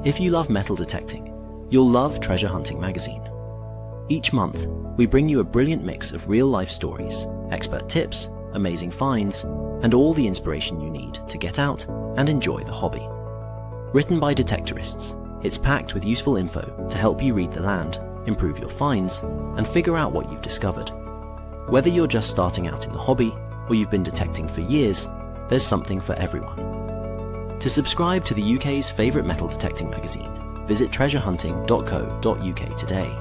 If you love metal detecting, you'll love Treasure Hunting magazine. Each month, we bring you a brilliant mix of real-life stories, expert tips, amazing finds, and all the inspiration you need to get out and enjoy the hobby. Written by detectorists, it's packed with useful info to help you read the land, improve your finds, and figure out what you've discovered. Whether you're just starting out in the hobby or you've been detecting for years, there's something for everyone. To subscribe to the UK's favourite metal detecting magazine, visit treasurehunting.co.uk today.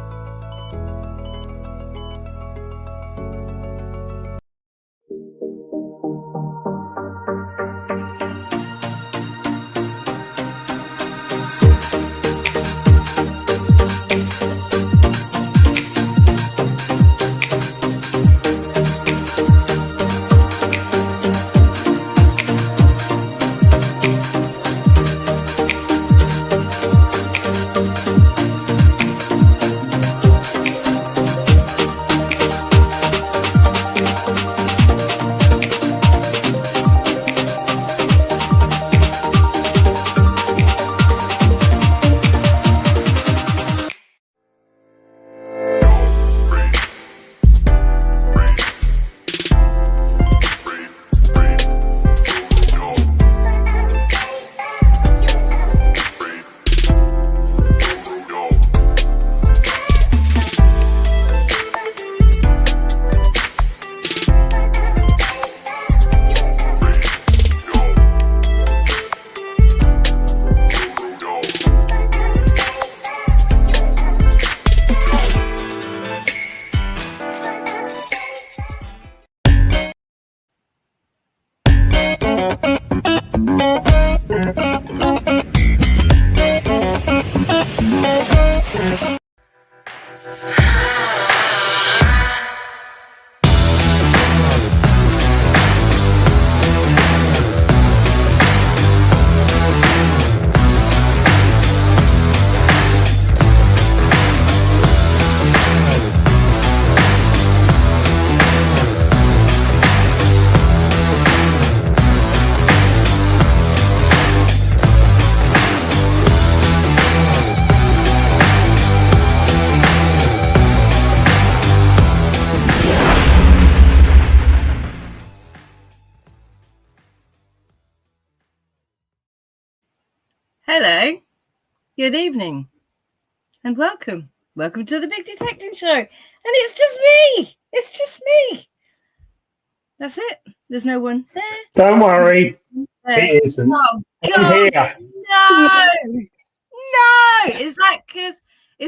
Hello, good evening, and welcome. Welcome to the Big Detecting Show. And it's just me. That's it. There's no one there. Don't worry. There. It isn't. Oh, God. I'm here. No. Is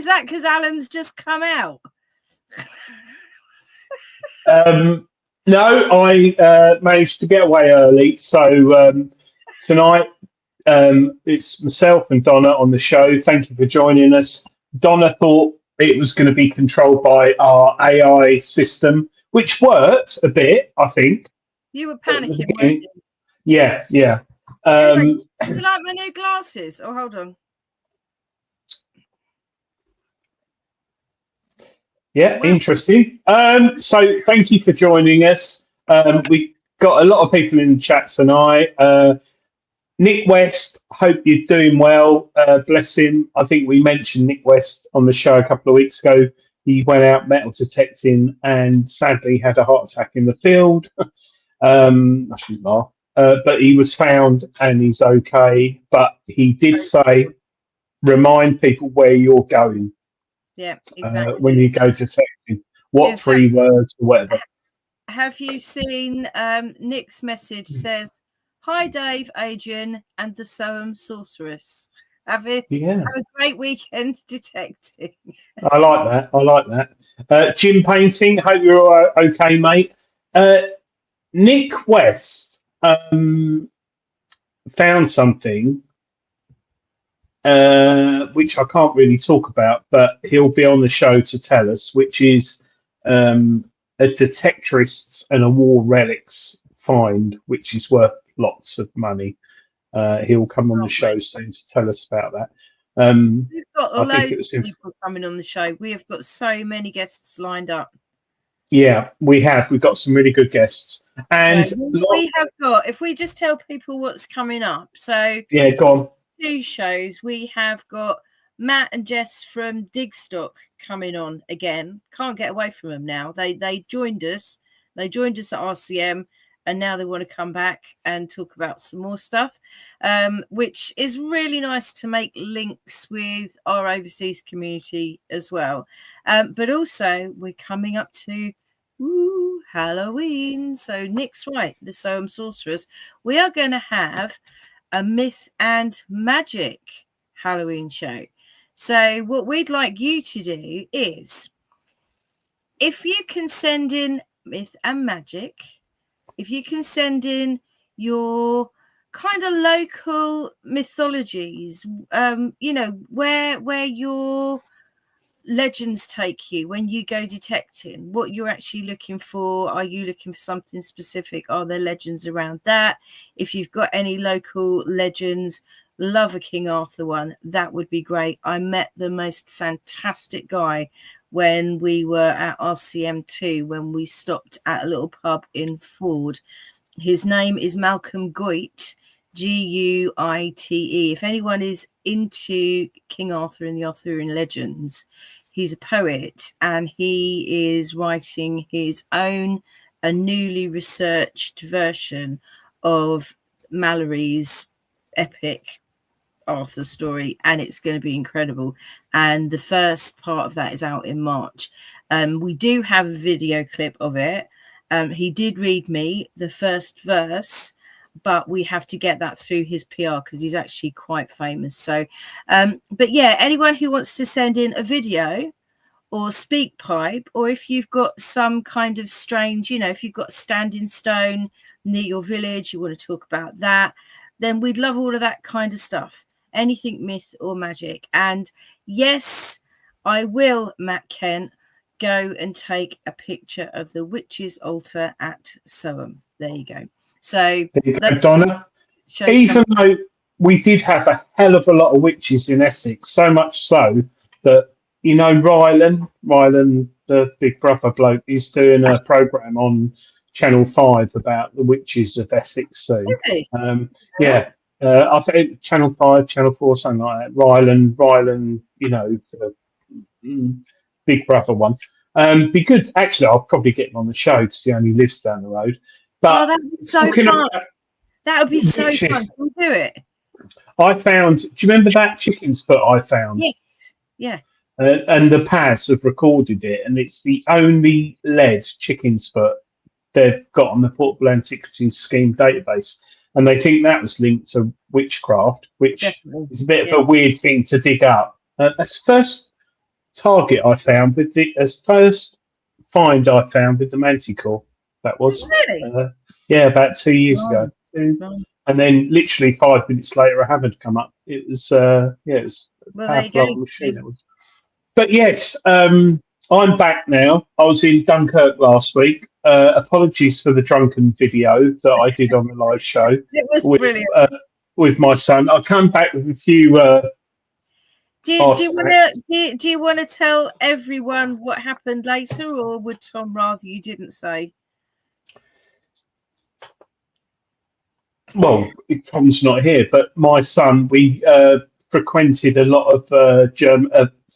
that because Alan's just come out? No, I managed to get away early. So tonight, it's myself and Donna on the show. Thank you for joining us. Donna thought it was going to be controlled by our AI system, which worked a bit, I think. You were panicking, weren't you? Yeah. Anyway, do you like my new glasses? Oh, hold on. Yeah, wow. Interesting. So thank you for joining us. We got a lot of people in the chat tonight. Nick West, hope you're doing well. Bless him. I think we mentioned Nick West on the show a couple of weeks ago. He went out metal detecting and sadly had a heart attack in the field. I shouldn't laugh. But he was found and he's okay. But he did say, remind people where you're going. Yeah, exactly. When you go detecting. What 3 words or whatever. Have you seen Nick's message says, hi, Dave, Adrian, and the Soham Sorceress. Have a great weekend detecting. I like that. Jim Painting, hope you're all okay, mate. Nick West found something which I can't really talk about, but he'll be on the show to tell us, which is a detectorists and a war relics find, which is worth lots of money. He'll come on the show soon to tell us about that. We've got I think it loads was of people coming on the show. We have got so many guests lined up. Yeah, we have. We've got some really good guests. And so we have got, if we just tell people what's coming up. So yeah, go on. 2 shows. We have got Matt and Jess from Digstock coming on again. Can't get away from them now. They joined us. They joined us at RCM, and now they want to come back and talk about some more stuff, which is really nice to make links with our overseas community as well. But also, we're coming up to Halloween. So Nick's right, the Soham Sorcerers. We are going to have a myth and magic Halloween show. So what we'd like you to do is, if you can send in myth and magic, if you can send in your kind of local mythologies, where your legends take you when you go detecting, what you're actually looking for. Are you looking for something specific? Are there legends around that? If you've got any local legends, love a King Arthur one, that would be great. I met the most fantastic guy when we were at RCM2, when we stopped at a little pub in Ford. His name is Malcolm Guite, Guite. If anyone is into King Arthur and the Arthurian legends, he's a poet, and he is writing his own, a newly researched version of Mallory's epic Arthur story, and it's going to be incredible. And the first part of that is out in March. We do have a video clip of it. He did read me the first verse, but we have to get that through his PR because he's actually quite famous. So, but yeah, anyone who wants to send in a video or speak pipe, or if you've got some kind of strange, if you've got a standing stone near your village, you want to talk about that, then we'd love all of that kind of stuff. Anything myth or magic. And yes, I will, Matt Kent, go and take a picture of the witch's altar at Soham. There you go. So, Donna, even though we did have a hell of a lot of witches in Essex, so much so that, Rylan, the Big Brother bloke, is doing a programme on Channel 5 about the witches of Essex soon. Is he? Yeah. I think Channel 5, Channel 4, something like that. Rylan, the Big Brother one. Be good. Actually, I'll probably get him on the show because he only lives down the road. But that would be so fun. That would be so fun. We'll do it. I found. Do you remember that chicken's foot I found? Yes. Yeah. And the Paz have recorded it, and it's the only lead chicken's foot they've got on the Portable Antiquities Scheme database, and they think that was linked to witchcraft, which is a bit of a weird thing to dig up. That's the first target I found with first find I found with the Manticore. That was about 2 years ago. And then literally 5 minutes later, a hammer come up. It was a powerful machine. It was. But yes, I'm back now. I was in Dunkirk last week. Apologies for the drunken video that I did on the live show. It was brilliant. With my son. I'll come back with a few. Do you want to tell everyone what happened later, or would Tom rather you didn't say? Well, Tom's not here, but my son, we frequented a lot of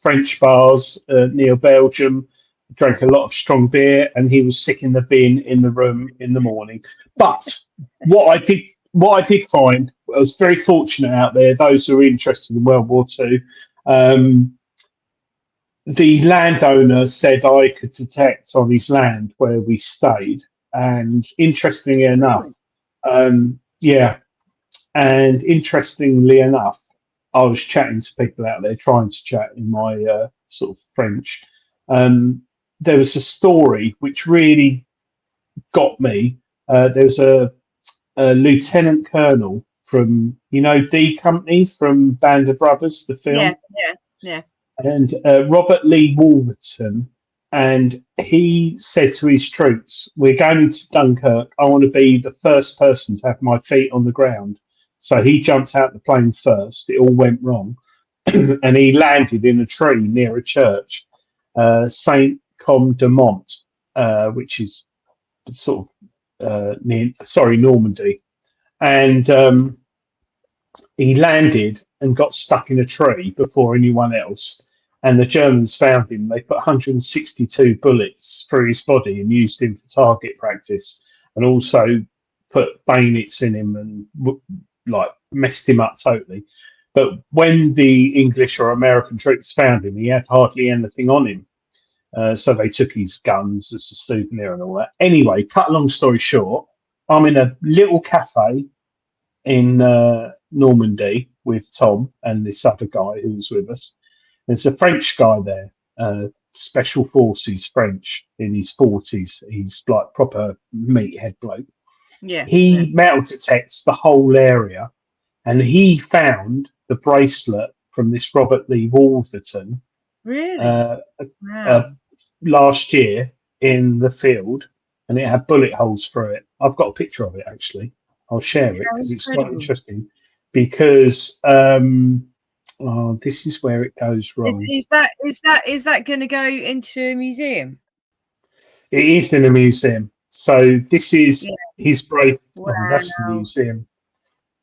French bars near Belgium, drank a lot of strong beer, and he was sick in the bin in the room in the morning. But what I did find, I was very fortunate out there, those who are interested in World War II, the landowner said I could detect on his land where we stayed. And interestingly enough, I was chatting to people out there, trying to chat in my sort of French. There was a story which really got me. There's a lieutenant colonel from, D Company from Band of Brothers, the film. Yeah. And Robert Lee Wolverton and he said to his troops, "We're going into Dunkirk. I want to be the first person to have my feet on the ground." So he jumped out the plane first. It all went wrong, and he landed in a tree near a church, Saint Com de Mont, which is sort of Normandy, and he landed and got stuck in a tree before anyone else. And the Germans found him. They put 162 bullets through his body and used him for target practice, and also put bayonets in him and like messed him up totally. But when the English or American troops found him, he had hardly anything on him. So they took his guns as a souvenir and all that. Anyway, cut a long story short, I'm in a little cafe in Normandy with Tom and this other guy who was with us. There's a French guy there, Special Forces French, in his 40s. He's like proper meathead bloke. He metal detects the whole area, and he found the bracelet from this Robert Lee Wolverton last year in the field, and it had bullet holes through it. I've got a picture of it actually. I'll share it because it's quite interesting. Because this is where it goes wrong. Is that going to go into a museum? It is in a museum. So this is his bracelet. Wow. Oh, that's the museum.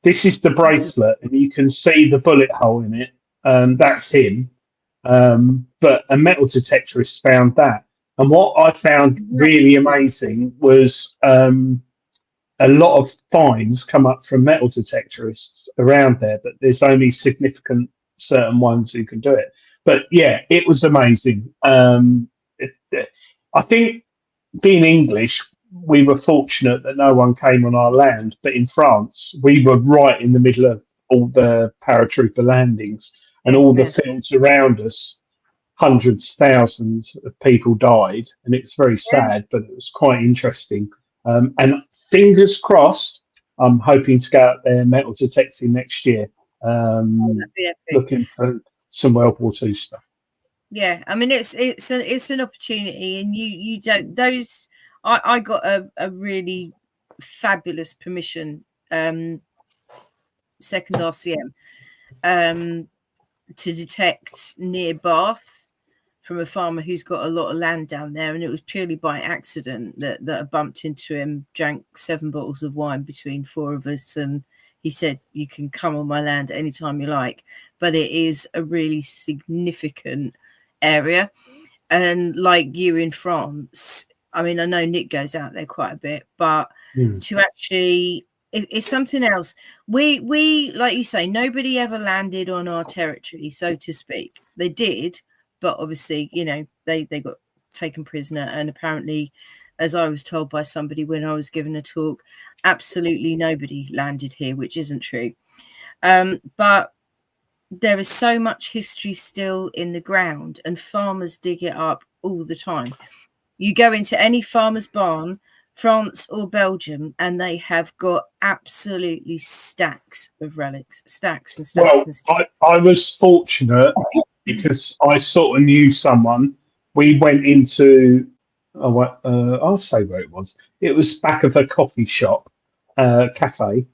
This is the bracelet, and you can see the bullet hole in it. That's him. But a metal detectorist found that. And what I found really amazing was a lot of fines come up from metal detectorists around there, but there's only significant certain ones who can do it. But yeah, it was amazing. I think being English, we were fortunate that no one came on our land, but in France, we were right in the middle of all the paratrooper landings, and all the fields around us, hundreds, thousands of people died, and it's very sad, but it was quite interesting. And fingers crossed, I'm hoping to go out there metal detecting next year, looking for some World War II stuff. Yeah, I mean it's an opportunity, and you don't those. I got a really fabulous permission, second RCM, to detect near Bath from a farmer who's got a lot of land down there, and it was purely by accident that I bumped into him, drank 7 bottles of wine between 4 of us, and he said, "You can come on my land anytime you like," but it is a really significant area. And like you in France, I mean, I know Nick goes out there quite a bit, but to actually, it's something else. We like you say, nobody ever landed on our territory, so to speak. They did, but obviously, you know, they got taken prisoner, and apparently, as I was told by somebody when I was giving a talk, absolutely nobody landed here, which isn't true. But there is so much history still in the ground, and farmers dig it up all the time. You go into any farmer's barn, France or Belgium, and they have got absolutely stacks of relics, stacks and stacks. I was fortunate because I sort of knew someone. We went into, I'll say where it was. It was back of a coffee shop, cafe,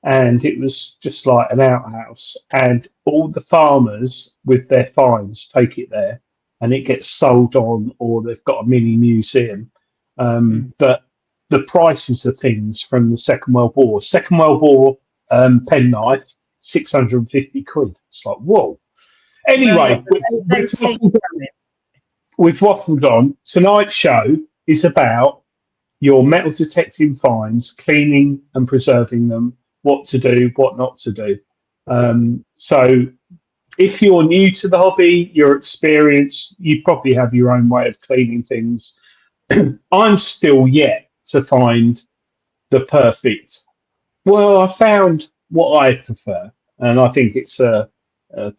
and it was just like an outhouse. And all the farmers with their finds take it there, and it gets sold on, or they've got a mini museum. But the prices of things from the Second World War, penknife, 650 quid. It's like, whoa. Anyway, we've waffled on. Tonight's show is about your metal detecting finds, cleaning and preserving them, what to do, what not to do. So if you're new to the hobby, you're experienced, you probably have your own way of cleaning things. I'm still yet to find the perfect. Well, I found what I prefer, and I think it's a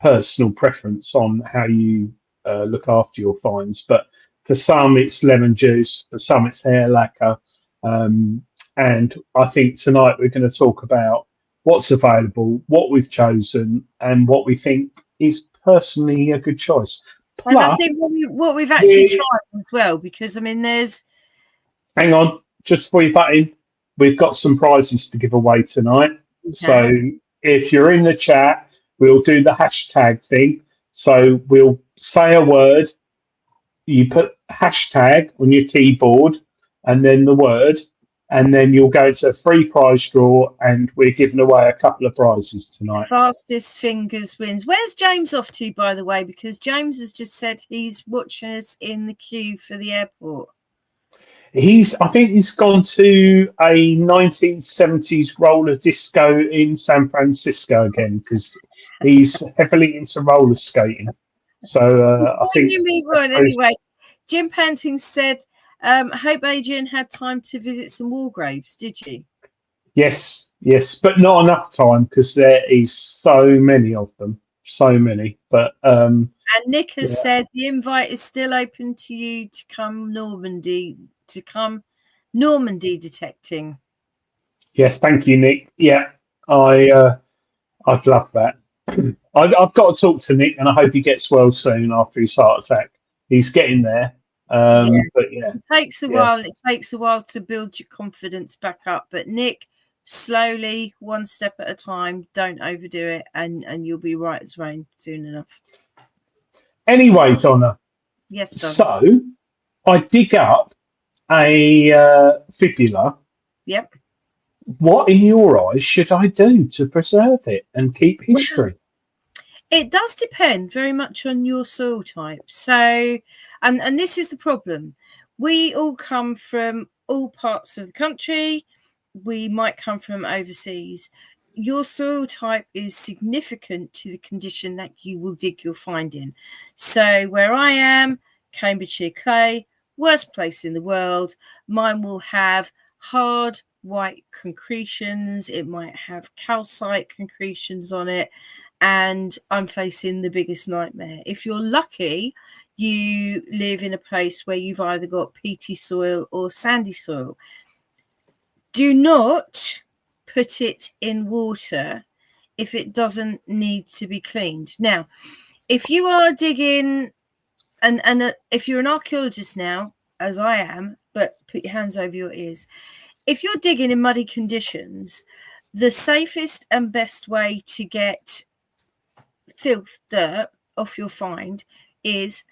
personal preference on how you look after your finds. But for some, it's lemon juice. For some, it's hair lacquer. And I think tonight we're going to talk about what's available, what we've chosen, and what we think is personally a good choice. And I Plus, think what we've actually tried as well, because I mean, there's hang on, just before you butt in, we've got some prizes to give away tonight. So if you're in the chat, we'll do the hashtag thing. So we'll say a word, you put hashtag on your keyboard and then the word, and then you'll go to a free prize draw, and we're giving away a couple of prizes tonight. Fastest fingers wins. Where's James off to, by the way? Because James has just said he's watching us in the queue for the airport. I think he's gone to a 1970s roller disco in San Francisco again, because he's heavily into roller skating. So I think. You move on anyway. Jim Panting said, "I hope Adrian had time to visit some war graves. Did you?" Yes, but not enough time because there is so many of them, so many. But and Nick has said the invite is still open to you to come Normandy detecting. Yes, thank you, Nick. Yeah, I'd love that. I've got to talk to Nick, and I hope he gets well soon after his heart attack. He's getting there. But yeah, it takes a while. It takes a while to build your confidence back up. But Nick, slowly, one step at a time. Don't overdo it, and you'll be right as rain soon enough. Anyway, Donna. Yes, Donna. So I dig up a fibula. Yep. What, in your eyes, should I do to preserve it and keep history? It does depend very much on your soil type. So, and this is the problem. We all come from all parts of the country. We might come from overseas. Your soil type is significant to the condition that you will dig your find in. So where I am, Cambridgeshire clay, worst place in the world. Mine will have hard white concretions. It might have calcite concretions on it. And I'm facing the biggest nightmare. If you're lucky, you live in a place where you've either got peaty soil or sandy soil. Do not put it in water if it doesn't need to be cleaned. Now, if you are digging, and if you're an archaeologist now, as I am, but put your hands over your ears. If you're digging in muddy conditions, the safest and best way to get filth, dirt off your find is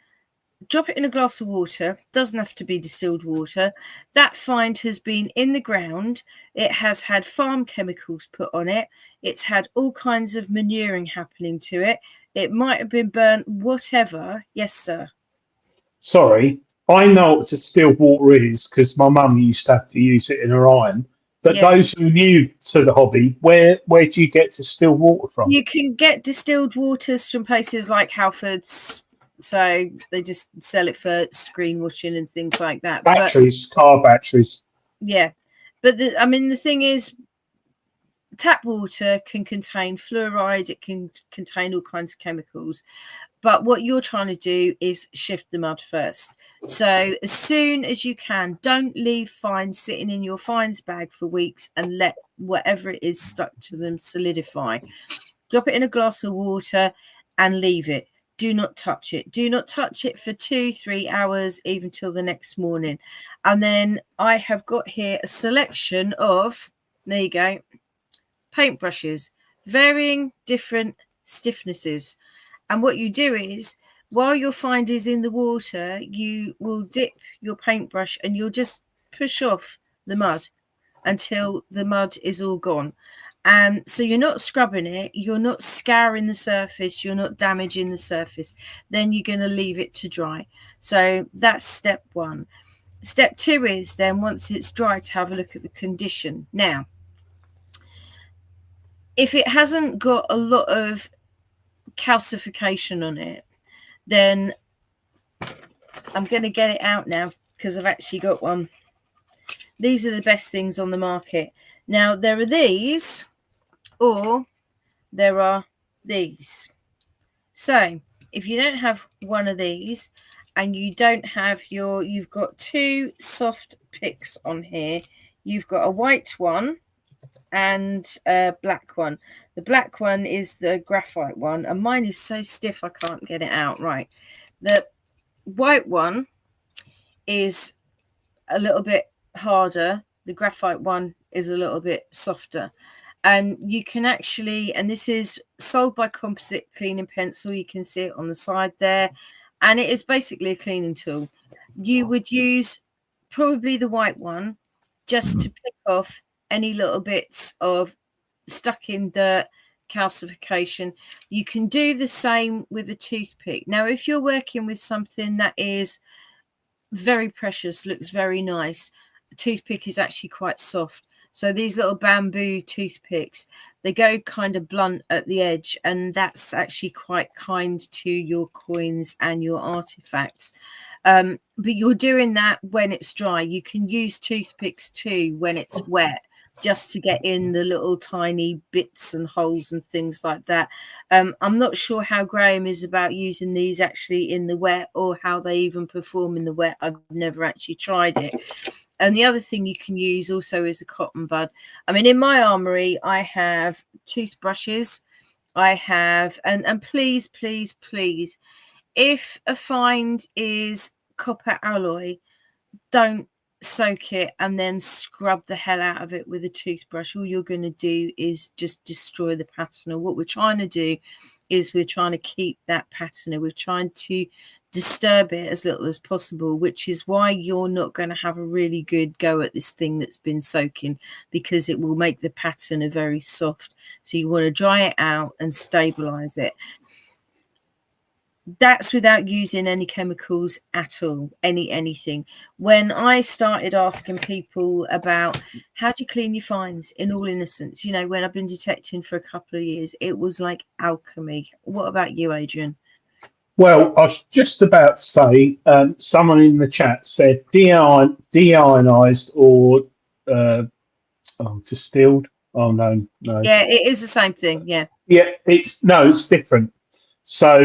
drop it in a glass of water. Doesn't have to be distilled water. That find has been in the ground. It has had farm chemicals put on it. It's had all kinds of manuring happening to it. It might have been burnt, whatever. Yes, sir. Sorry, I know what distilled water is because my mum used to have to use it in her iron. But those who are new to the hobby, where do you get distilled water from? You can get distilled waters from places like Halfords. So they just sell it for screen washing and things like that. Car batteries. Yeah. But the thing is, tap water can contain fluoride. It can contain all kinds of chemicals. But what you're trying to do is shift the mud first. So as soon as you can, don't leave finds sitting in your finds bag for weeks and let whatever it is stuck to them solidify. Drop it in a glass of water and leave it. Do not touch it. Do not touch it for 2-3 hours, even till the next morning. And then I have got here a selection of, there you go, paintbrushes, varying different stiffnesses. And what you do is, while your find is in the water, you will dip your paintbrush and you'll just push off the mud until the mud is all gone. And so you're not scrubbing it, you're not scouring the surface, you're not damaging the surface. Then you're going to leave it to dry. So that's step one. Step two is then, once it's dry, to have a look at the condition. Now, if it hasn't got a lot of calcification on it, then I'm going to get it out now because I've actually got one. These are the best things on the market. Now, there are these, or there are these. So if you don't have one of these and you don't have you've got two soft picks on here. You've got a white one and a black one. The black one is the graphite one, and mine is so stiff I can't get it out. Right, The white one is a little bit harder. The graphite one is a little bit softer. And you can actually, and this is sold by Composite Cleaning Pencil. You can see it on the side there. And it is basically a cleaning tool. You would use probably the white one just to pick off any little bits of stuck in dirt, calcification. You can do the same with a toothpick. Now, if you're working with something that is very precious, looks very nice, the toothpick is actually quite soft. So these little bamboo toothpicks, they go kind of blunt at the edge, and that's actually quite kind to your coins and your artifacts. But you're doing that when it's dry. You can use toothpicks too when it's wet, just to get in the little tiny bits and holes and things like that. I'm not sure how Graham is about using these actually in the wet, or how they even perform in the wet. I've never actually tried it. And the other thing you can use also is a cotton bud. I mean, in my armory, I have toothbrushes. I have, and please, please, please, if a find is copper alloy, don't soak it and then scrub the hell out of it with a toothbrush. All you're going to do is just destroy the patina. What we're trying to do is we're trying to keep that patina. We're trying to disturb it as little as possible, which is why you're not going to have a really good go at this thing that's been soaking, because it will make the patina very soft. So you want to dry it out and stabilize it. That's without using any chemicals at all, anything. When I started asking people about how do you clean your finds, in all innocence, you know, when I've been detecting for a couple of years, it was like alchemy. What about you, Adrian? Well, I was just about to say, someone in the chat said deionized or distilled. Oh, no. Yeah, it is the same thing. Yeah, it's different. So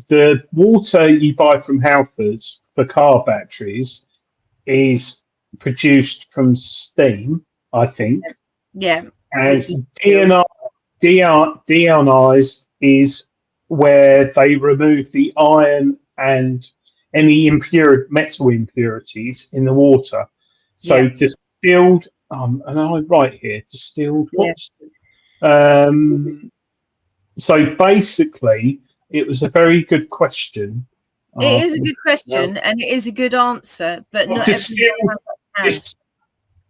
the water you buy from Halfords for car batteries is produced from steam, I think. Yeah. And deionized is where they remove the iron and any metal impurities in the water. So distilled, and I write here, distilled. So basically, it was a very good question. It is a good question, and it is a good answer, but not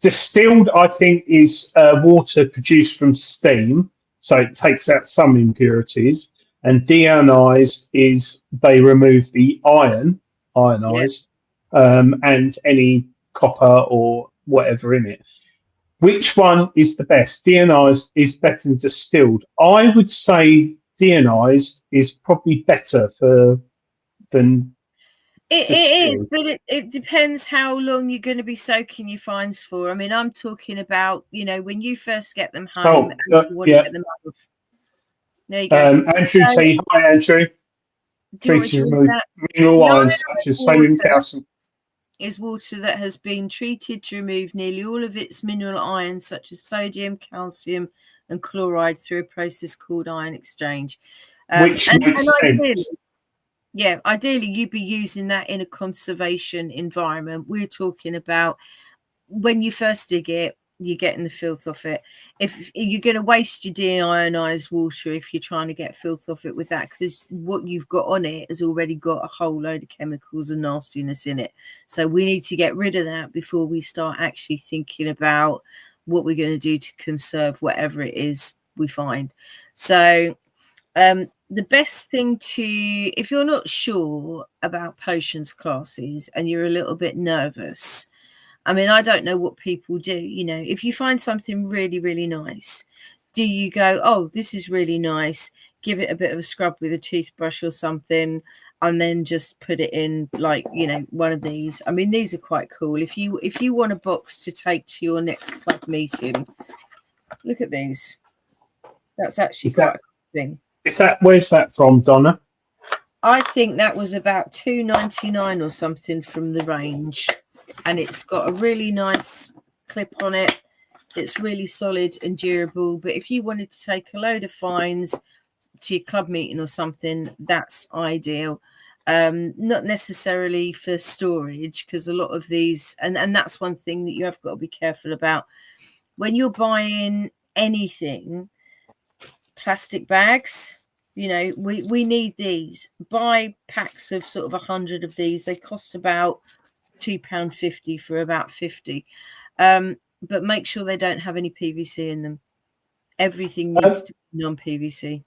distilled, I think, is water produced from steam, so it takes out some impurities. And deionized is they remove the ionized, and any copper or whatever in it. Which one is the best? Deionized is better than distilled. I would say deionized is probably better than it is, but it depends how long you're going to be soaking your finds for. I mean, I'm talking about, you know, when you first get them home and you want to get them out. There you go. Andrew T. Hi, Andrew. Mineral ions such as sodium, calcium. Is water that has been treated to remove nearly all of its mineral ions, such as sodium, calcium, and chloride, through a process called ion exchange. Which makes sense. Ideally, you'd be using that in a conservation environment. We're talking about when you first dig it, you're getting the filth off it. If you're going to waste your deionized water if you're trying to get filth off it with that, because what you've got on it has already got a whole load of chemicals and nastiness in it. So we need to get rid of that before we start actually thinking about what we're going to do to conserve whatever it is we find. So the best thing if you're not sure about potions classes and you're a little bit nervous, I mean, I don't know what people do. You know, if you find something really, really nice, do you go, oh, this is really nice, give it a bit of a scrub with a toothbrush or something, and then just put it in, like, you know, one of these? I mean, these are quite cool. If you want a box to take to your next club meeting, look at these. That's actually quite a cool thing. Where's that from, Donna? I think that was about $2.99 or something from the range. And it's got a really nice clip on it. It's really solid and durable. But if you wanted to take a load of finds to your club meeting or something, that's ideal. not necessarily for storage, because a lot of these, and that's one thing that you have got to be careful about when you're buying anything. Plastic bags, you know, we need these. Buy packs of sort of 100 of these. They cost about £2.50 for about 50, but make sure they don't have any PVC in them. Everything needs to be non-PVC.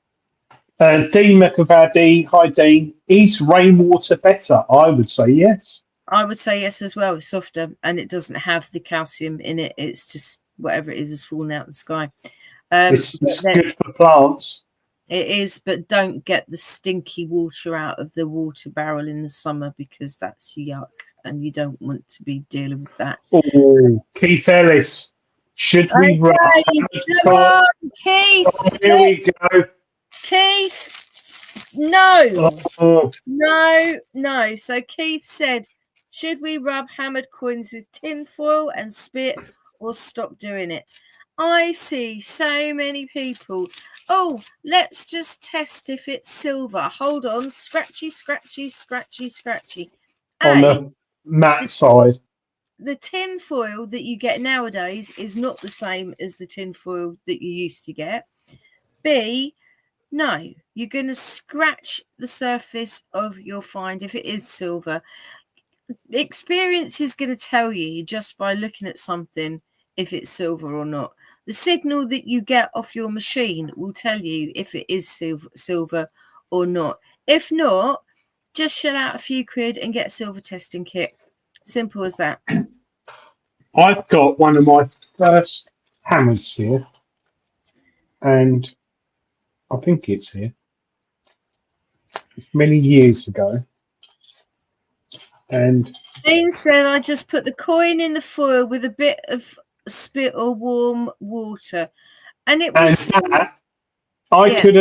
Dean McAvady, hi Dean. Is rainwater better? I would say yes. I would say yes as well. It's softer and it doesn't have the calcium in it. It's just whatever it is falling out of the sky. It's good for plants. It is, but don't get the stinky water out of the water barrel in the summer, because that's yuck and you don't want to be dealing with that. Oh, Keith Ellis. Should we run? Come on, Keith. Here we go. Keith, no. Oh. No. So Keith said, should we rub hammered coins with tin foil and spit, or stop doing it? I see so many people. Oh, let's just test if it's silver. Hold on. Scratchy. On the matte side. The tin foil that you get nowadays is not the same as the tin foil that you used to get. B, no, you're going to scratch the surface of your find if it is silver. Experience is going to tell you just by looking at something if it's silver or not. The signal that you get off your machine will tell you if it is silver or not. If not, just shell out a few quid and get a silver testing kit. Simple as that. I've got one of my first hammers here, and I think it's here. It's many years ago. And Dean said I just put the coin in the foil with a bit of spit or warm water, and it was. I could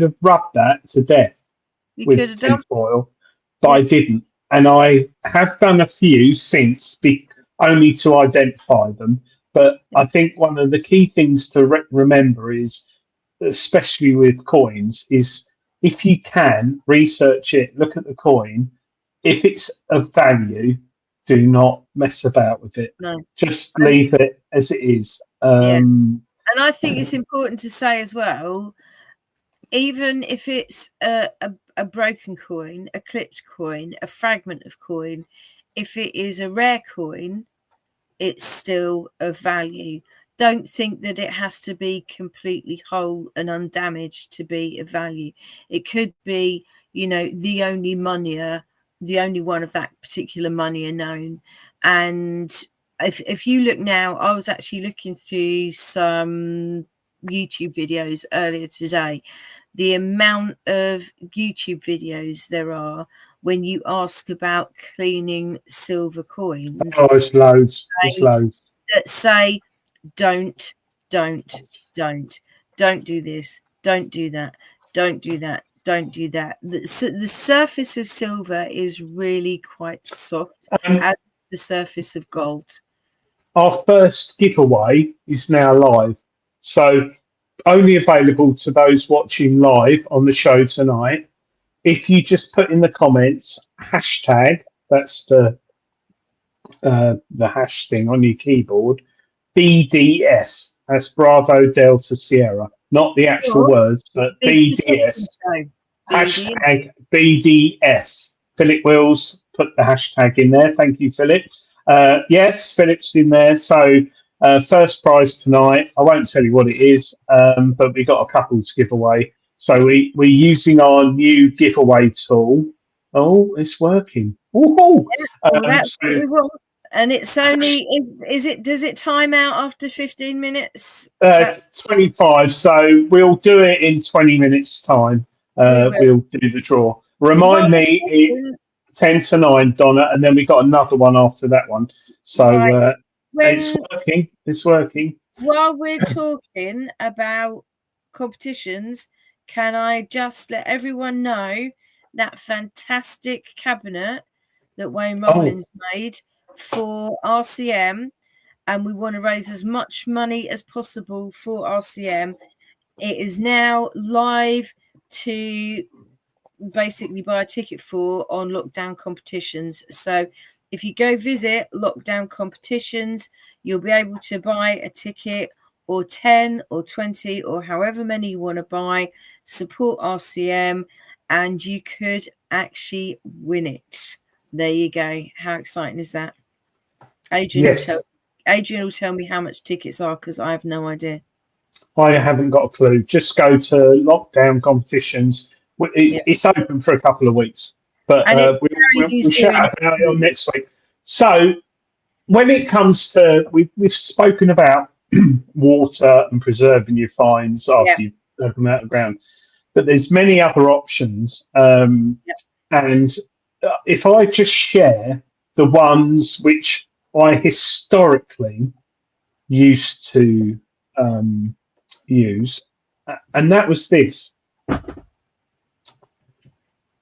have rubbed that to death with tin foil, but I didn't. And I have done a few since, only to identify them. But I think one of the key things to remember is, especially with coins, is if you can research it, look at the coin. If it's of value, do not mess about with it. No. Just leave it as it is. And I think it's important to say as well, even if it's a broken coin, a clipped coin, a fragment of coin, if it is a rare coin, it's still of value. Don't think that it has to be completely whole and undamaged to be of value. It could be, you know, the only one of that particular money known. And if you look now, I was actually looking through some YouTube videos earlier today. The amount of YouTube videos there are when you ask about cleaning silver coins. Oh, it's loads. It's loads. That say, don't do this, don't do that, don't do that, don't do that. The surface of silver is really quite soft, as the surface of gold. Our first giveaway is now live. So only available to those watching live on the show tonight. If you just put in the comments, hashtag, that's the hash thing on your keyboard, BDS, that's Bravo Delta Sierra. Not the actual words, but BDS. Hashtag BDS. Philip Wills put the hashtag in there. Thank you, Philip. Yes, Philip's in there. So first prize tonight. I won't tell you what it is, but we got a couple to give away. So we're using our new giveaway tool. Oh, it's working. That's what we want. And it's only does it time out after 15 minutes? 25. So we'll do it in 20 minutes time. We'll do the draw. Remind me 10 to 9, Donna, and then we got another one after that one. So it's working. While we're talking about competitions, can I just let everyone know that fantastic cabinet that Wayne Rollins made for RCM, and we want to raise as much money as possible for RCM. It is now live to basically buy a ticket for on lockdown competitions. So if you go visit lockdown competitions, you'll be able to buy a ticket, or 10 or 20 or however many you want to buy, support RCM, and you could actually win it. There you go. How exciting is that? Adrian will tell me how much tickets are, because I have no idea. I haven't got a clue. Just go to lockdown competitions. It's open for a couple of weeks, but we'll shout about it on next week. So when it comes to, we've spoken about water and preserving your finds after you've dug them out of the ground, but there's many other options. And if I just share the ones which I historically used to use, and that was this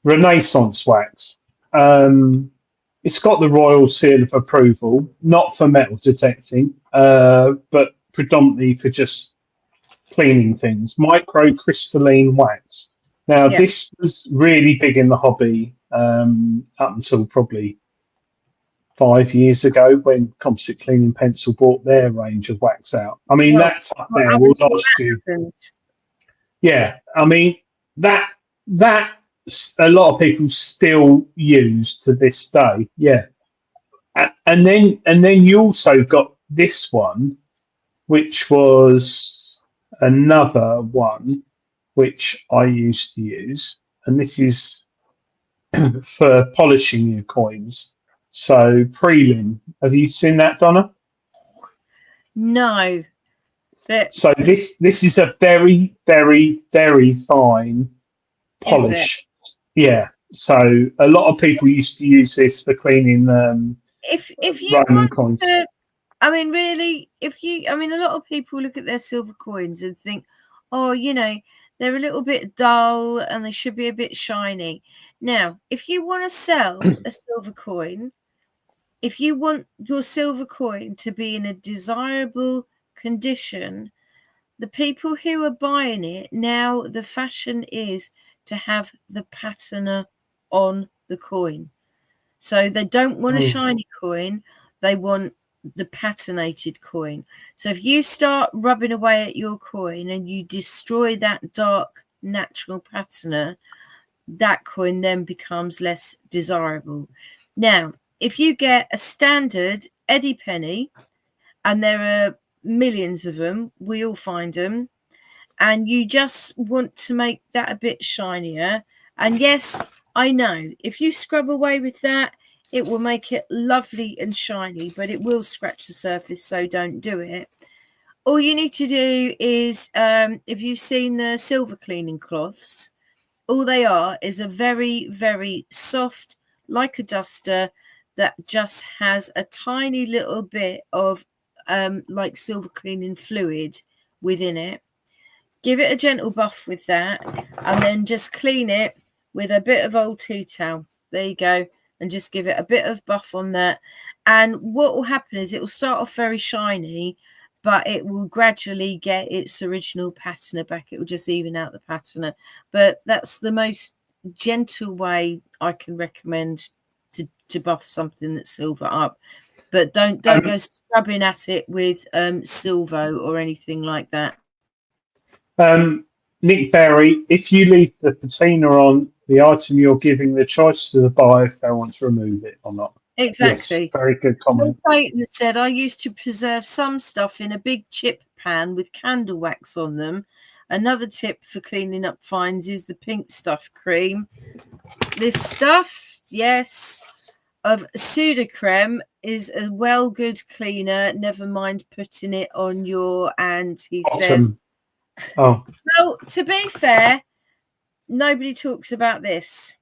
Renaissance wax. It's got the Royal Seal of Approval, not for metal detecting, but predominantly for just cleaning things. Microcrystalline wax. Now, this was really big in the hobby up until probably 5 years ago, when Composite Cleaning Pencil brought their range of wax out. I mean, that's up there last year. Yeah, I mean, that a lot of people still use to this day. Yeah, and then you also got this one, which was another one which I used to use, and this is for polishing your coins. So prelim, have you seen that, Donna? No. But so this is a very, very, very fine polish. Yeah. So a lot of people used to use this for cleaning if you Roman want coins. to, I mean, really, a lot of people look at their silver coins and think, oh, they're a little bit dull and they should be a bit shiny. Now, if you want to sell a silver coin, if you want your silver coin to be in a desirable condition, the people who are buying it now, the fashion is to have the patina on the coin. So they don't want a shiny coin, they want the patinated coin. So if you start rubbing away at your coin and you destroy that dark natural patina, that coin then becomes less desirable. Now, if you get a standard Eddie penny, and there are millions of them, we all find them, and you just want to make that a bit shinier, and yes, I know, if you scrub away with that, it will make it lovely and shiny, but it will scratch the surface, so don't do it. All you need to do is, if you've seen the silver cleaning cloths, all they are is a very, very soft, like a duster, that just has a tiny little bit of like silver cleaning fluid within it. Give it a gentle buff with that, and then just clean it with a bit of old tea towel. There you go. And just give it a bit of buff on that. And what will happen is it will start off very shiny, but it will gradually get its original patina back. It will just even out the patina. But that's the most gentle way I can recommend to buff something that's silver up. But don't go scrubbing at it with Silvo or anything like that. Nick Berry, if you leave the patina on the item, you're giving the choice to the buyer if they want to remove it or not. Exactly. Yes, very good comment. Clayton said, I used to preserve some stuff in a big chip pan with candle wax on them. Another tip for cleaning up finds is the pink stuff cream. This stuff, yes, of Sudocreme is a well good cleaner. Never mind putting it on your hand, he says. Oh. Well, to be fair, nobody talks about this.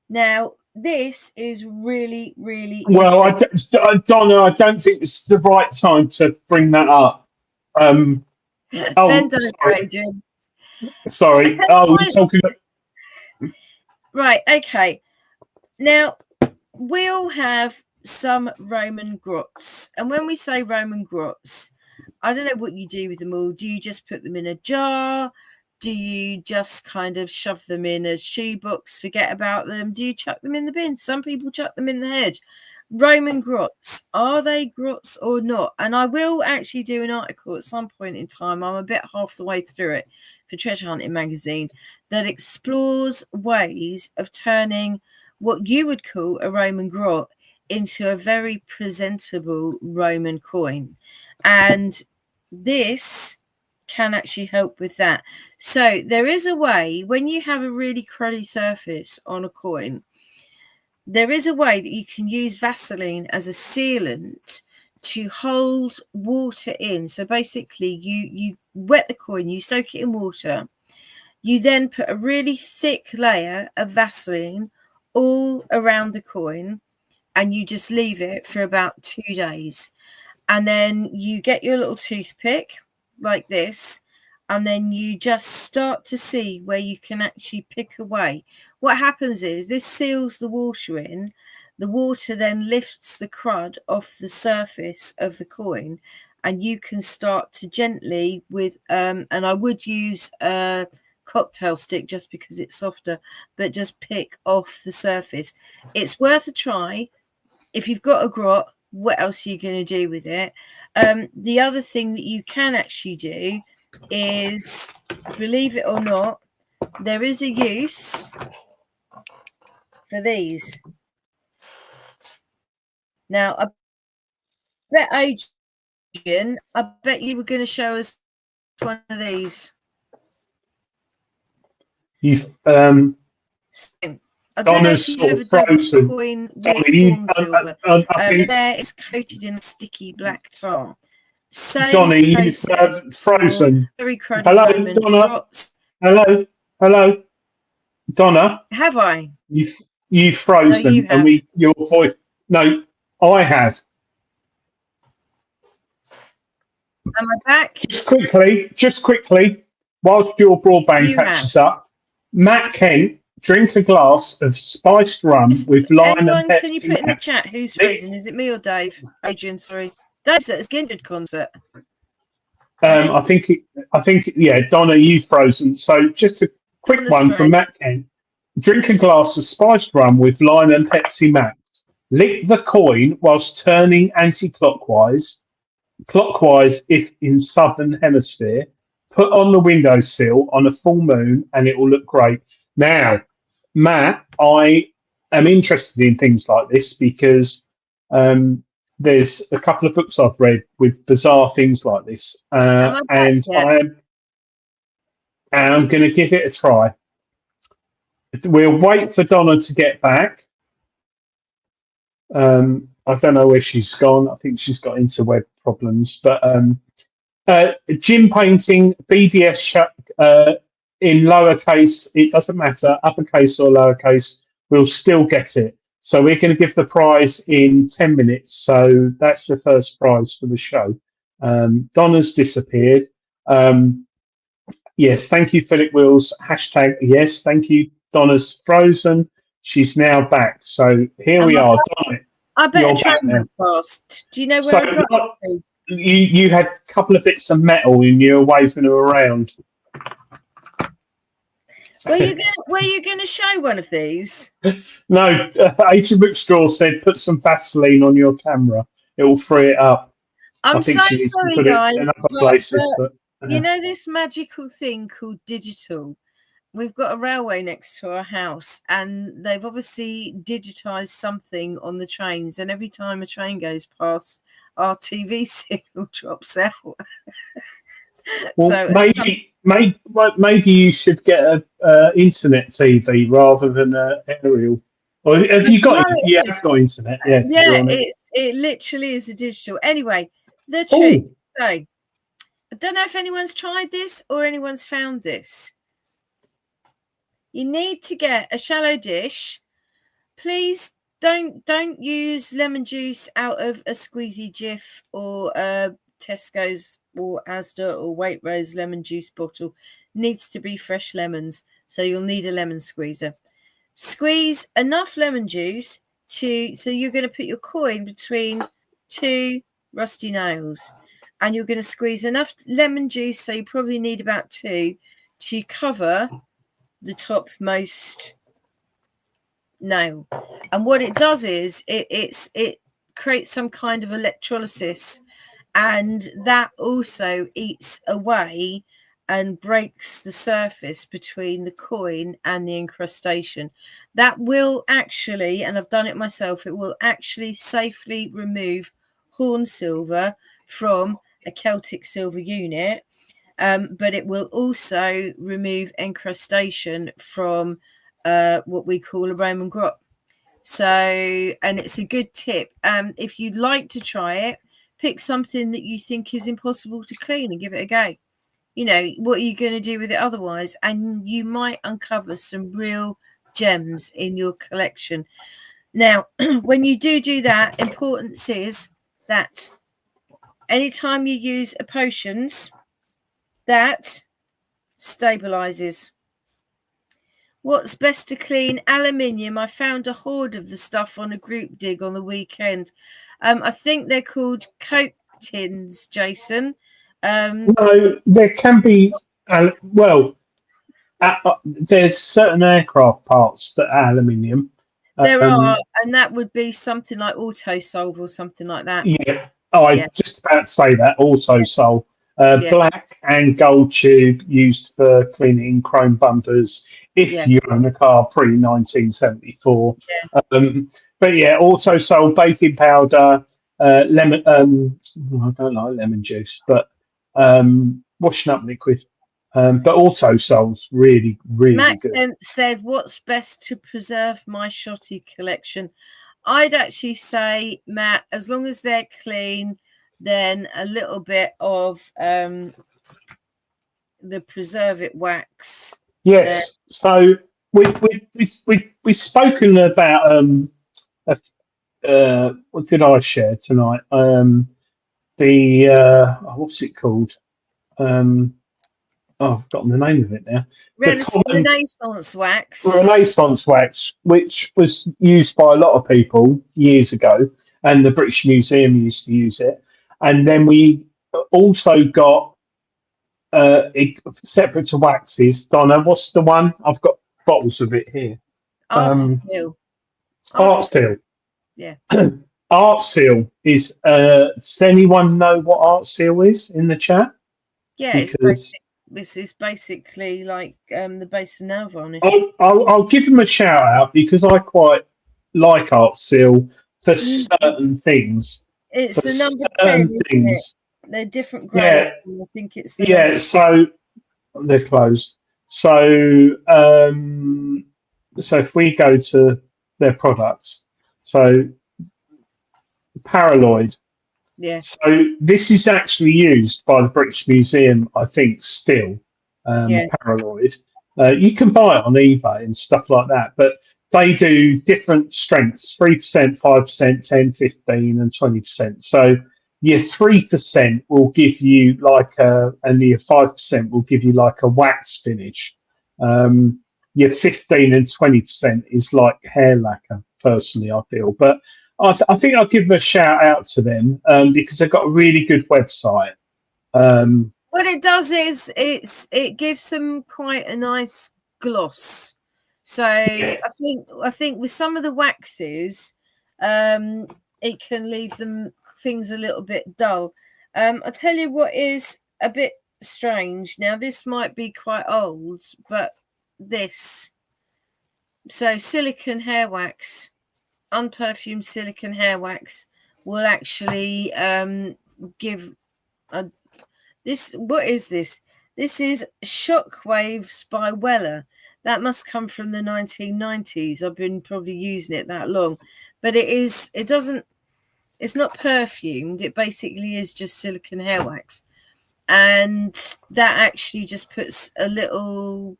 Now, this is really, really well. Donna, I don't think it's the right time to bring that up. Sorry. Oh, we're talking about... Right. Okay. Now, we all have some Roman grots, and when we say Roman grots, I don't know what you do with them all. Do you just put them in a jar? Do you just kind of shove them in a shoebox, forget about them? Do you chuck them in the bin? Some people chuck them in the hedge. Roman grots, are they grots or not? And I will actually do an article at some point in time. I'm a bit half the way through it for Treasure Hunting magazine that explores ways of turning what you would call a Roman grot into a very presentable Roman coin. And this can actually help with that. So there is a way, when you have a really cruddy surface on a coin, there is a way that you can use Vaseline as a sealant to hold water in. So basically you wet the coin, you soak it in water, you then put a really thick layer of Vaseline all around the coin, and you just leave it for about 2 days. And then you get your little toothpick like this, and then you just start to see where you can actually pick away. What happens is this seals the water in. The water then lifts the crud off the surface of the coin, and you can start to gently with, and I would use a cocktail stick just because it's softer, but just pick off the surface. It's worth a try. If you've got a grot, what else are you going to do with it? The other thing that you can actually do is, believe it or not, there is a use for these. Now, I bet Adrian, I bet you were going to show us one of these. You've I don't know if you've ever done a coin with corn silver. There it's coated in a sticky black tar. Same Donny, you've frozen. Very cruddy. Hello, Donna. Hello, Donna. Have I? You've frozen, no, you and your voice. No, I have. Am I back? Just quickly, whilst your broadband catches up, Matt Kent, drink a glass of spiced rum with lime and Pepsi. Can you put in the chat who's frozen? Is it me or Dave? Adrian, sorry. Dave's at his Kindred concert. I think, yeah, Donna, you've frozen. So just a quick one from Matt Kent. Drink a glass of spiced rum with lime and Pepsi Max. Lick the coin whilst turning anti-clockwise, clockwise if in southern hemisphere. Put on the windowsill on a full moon and it will look great. Now, Matt, I am interested in things like this because there's a couple of books I've read with bizarre things like this, and I'm going to give it a try. We'll wait for Donna to get back. I don't know where she's gone. I think she's got interweb problems. But gym painting, BDS in lowercase, it doesn't matter, uppercase or lowercase, we'll still get it. So we're going to give the prize in 10 minutes. So that's the first prize for the show. Donna's disappeared. Yes, thank you, Philip Wills. Hashtag yes, thank you. Donna's frozen. She's now back. So here we are. Donna, I better try that fast. Do you know where I got to? You had a couple of bits of metal and you were waving them around. Were you going to show one of these? No, Adrian McStraw said put some Vaseline on your camera. It will free it up. I'm so sorry, guys. But you know this magical thing called digital? We've got a railway next to our house, and they've obviously digitized something on the trains. And every time a train goes past, our TV signal drops out. Well, so maybe you should get a internet TV rather than an aerial. Or have you got? You have got internet. Yeah, it literally is a digital. Anyway, the trick. So I don't know if anyone's tried this or anyone's found this. You need to get a shallow dish. Please don't use lemon juice out of a squeezy Jif or Tesco's or Asda or Waitrose lemon juice bottle. Needs to be fresh lemons, so you'll need a lemon squeezer. Squeeze enough lemon juice so you're going to put your coin between two rusty nails, and you're going to squeeze enough lemon juice, so you probably need about 2, to cover the topmost nail. And what it does is it creates some kind of electrolysis, and that also eats away and breaks the surface between the coin and the incrustation. That will actually, and I've done it myself, it will actually safely remove horn silver from a Celtic silver unit, but it will also remove incrustation from what we call a Roman grot. So, and it's a good tip. If you'd like to try it, pick something that you think is impossible to clean and give it a go. You know, what are you going to do with it otherwise? And you might uncover some real gems in your collection. Now, when you do that, importance is that anytime you use a potions, that stabilizes. What's best to clean? Aluminium. I found a hoard of the stuff on a group dig on the weekend. I think they're called coke tins, Jason. No, there can be. There's certain aircraft parts that are aluminium. There are, and that would be something like Autosolve or something like that. Yeah. Oh, I just about to say that. Autosolve. Yeah. Black and gold tube used for cleaning chrome bumpers if you own a car pre 1974. But yeah, Autosolve, baking powder, lemon. I don't like lemon juice, but washing up liquid. But Autosolve's really, really Matt good. Kent said, "What's best to preserve my shotty collection?" I'd actually say, Matt, as long as they're clean, then a little bit of the preserve it wax. Yes. So we've spoken about what did I share tonight? What's it called? I've forgotten the name of it now. Renaissance wax. Renaissance wax, which was used by a lot of people years ago, and the British Museum used to use it. And then we also got separate to waxes. Donna, what's the one? I've got bottles of it here. Art Seal. Art Seal. Yeah. Art Seal is. Does anyone know what Art Seal is in the chat? Yeah, this is basically like the base of nail varnish. I'll give them a shout out because I quite like Art Seal for certain things. It's the number 10, isn't it? They're different grades. Yeah. I think it's so they're closed. So so if we go to their products, so Paraloid. Yeah. So this is actually used by the British Museum, I think, still. Paraloid. You can buy it on eBay and stuff like that, but they do different strengths: 3%, 5%, 10, 15, and 20%. So your 3% will give you and your 5% will give you like a wax finish. Your 15 and 20% is like hair lacquer, personally, I feel. But I think I'll give them a shout out to them because they've got a really good website. What it does is it gives them quite a nice gloss. So I think with some of the waxes, it can leave things a little bit dull. I'll tell you what is a bit strange. Now this might be quite old, but silicone hair wax, unperfumed silicone hair wax will actually give this. What is this? This is Shockwaves by Weller. That must come from the 1990s. I've been probably using it that long, but it's not perfumed. It basically is just silicone hair wax, and that actually just puts a little.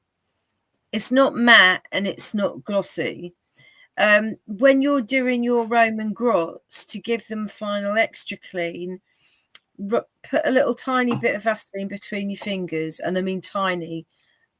It's not matte and it's not glossy. When you're doing your Roman grots, to give them final extra clean, put a little tiny bit of Vaseline between your fingers, and I mean tiny.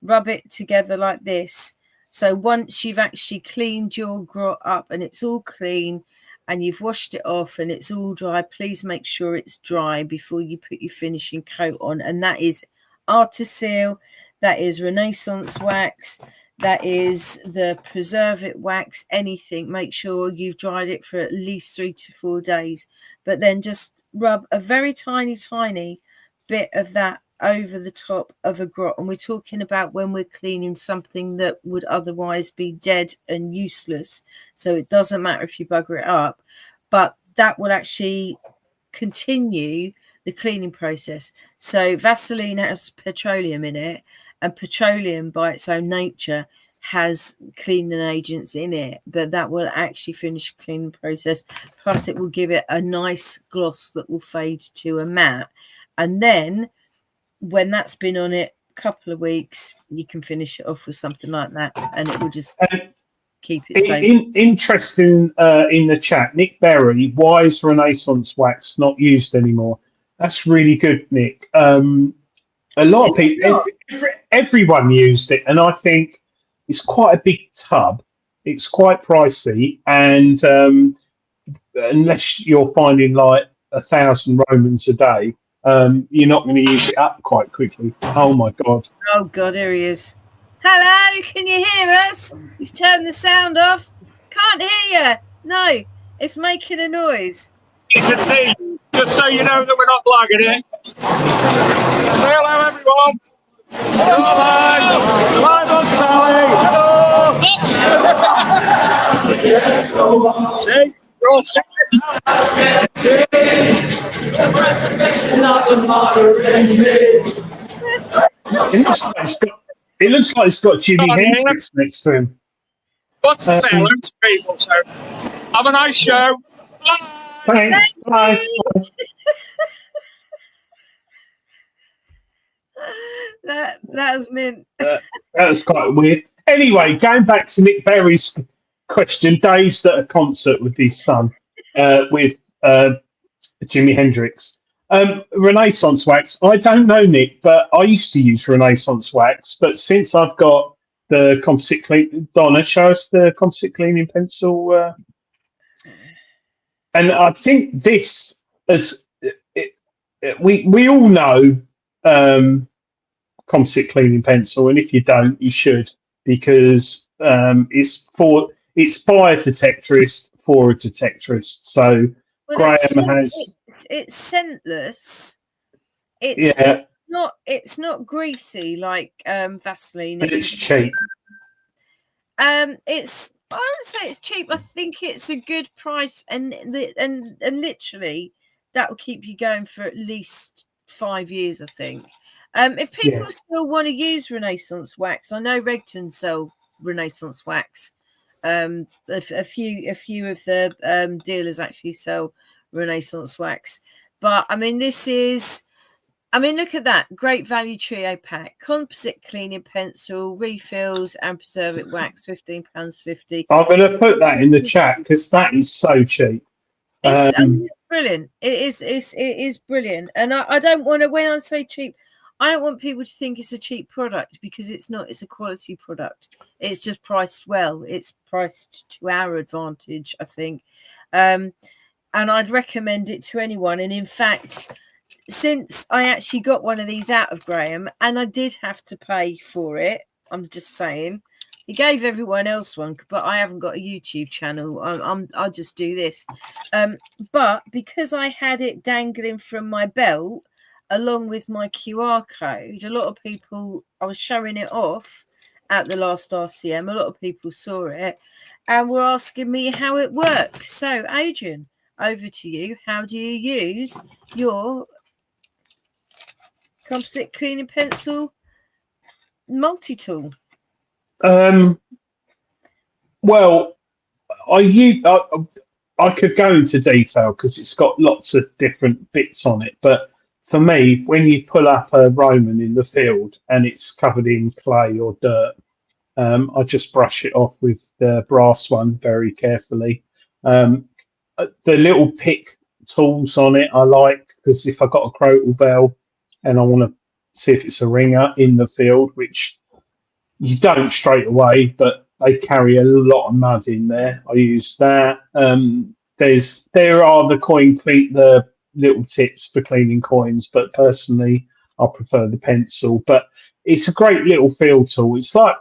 Rub it together like this. So once you've actually cleaned your grot up and it's all clean and you've washed it off and it's all dry, please make sure it's dry before you put your finishing coat on. And that is Artisil. that is Renaissance wax, that is the Preserve It wax, anything. Make sure you've dried it for at least 3 to 4 days, but then just rub a very tiny bit of that over the top of a grot. And we're talking about when we're cleaning something that would otherwise be dead and useless, so it doesn't matter if you bugger it up, but that will actually continue the cleaning process. So Vaseline has petroleum in it, and petroleum by its own nature has cleaning agents in it, but that will actually finish the cleaning process. Plus it will give it a nice gloss that will fade to a matte, and then when that's been on it a couple of weeks, you can finish it off with something like that, and it will just keep it stable. Interesting in the chat, Nick Berry, why is Renaissance wax not used anymore? That's really good, Nick. A lot of people, everyone used it, and I think it's quite a big tub. It's quite pricey, and unless you're finding like 1,000 Romans a day, you're not going to use it up quite quickly. Oh my God. Oh God, here he is. Hello, can you hear us? He's turned the sound off. Can't hear you. No, it's making a noise. You can see, just so you know that we're not lagging it. Say hello, everyone. Hello, live on telly. Hello. See, we're all singing. It looks like it's got Jimi Hendrix next to him. What's the silence, people? So, have a nice show. Thanks. Bye. That was mint. That was quite weird. Anyway, going back to Nick Berry's question, Dave's at a concert with his son, with Jimi Hendrix. Renaissance wax. I don't know, Nick, but I used to use Renaissance wax. But since I've got the composite clean, Donna, show us the composite cleaning pencil. And I think this, we all know composite cleaning pencil, and if you don't, you should, because it's by a detectorist for a detectorist. So Graham has. It's scentless. It's not greasy like Vaseline. But it's cheap. I would say it's cheap. I think it's a good price, and literally that will keep you going for at least 5 years, I think. If people still want to use Renaissance wax, I know Regton sell Renaissance wax. A few of the dealers actually sell Renaissance wax, but I mean, look at that great value trio pack: composite cleaning pencil, refills, and Preserve It wax, £15.50. I'm going to put that in the chat because that is so cheap. It's brilliant. It is brilliant, and I don't want to. When I say cheap, I don't want people to think it's a cheap product, because it's not. It's a quality product. It's just priced well. It's priced to our advantage, I think, and I'd recommend it to anyone. And in fact, since I actually got one of these out of Graham, and I did have to pay for it, I'm just saying, he gave everyone else one, but I haven't got a YouTube channel. I'll just do this. But because I had it dangling from my belt along with my QR code, a lot of people, I was showing it off at the last RCM. A lot of people saw it and were asking me how it works. So, Adrian, over to you. How do you use your composite cleaning pencil multi-tool? Well, I could go into detail because it's got lots of different bits on it, but for me, when you pull up a Roman in the field and it's covered in clay or dirt, I just brush it off with the brass one very carefully. The little pick tools on it I like, because if I've got a crotal bell and I want to see if it's a ringer in the field, which you don't straight away, but they carry a lot of mud in there, I use that. There are the little tips for cleaning coins, but personally I prefer the pencil. But it's a great little field tool. It's like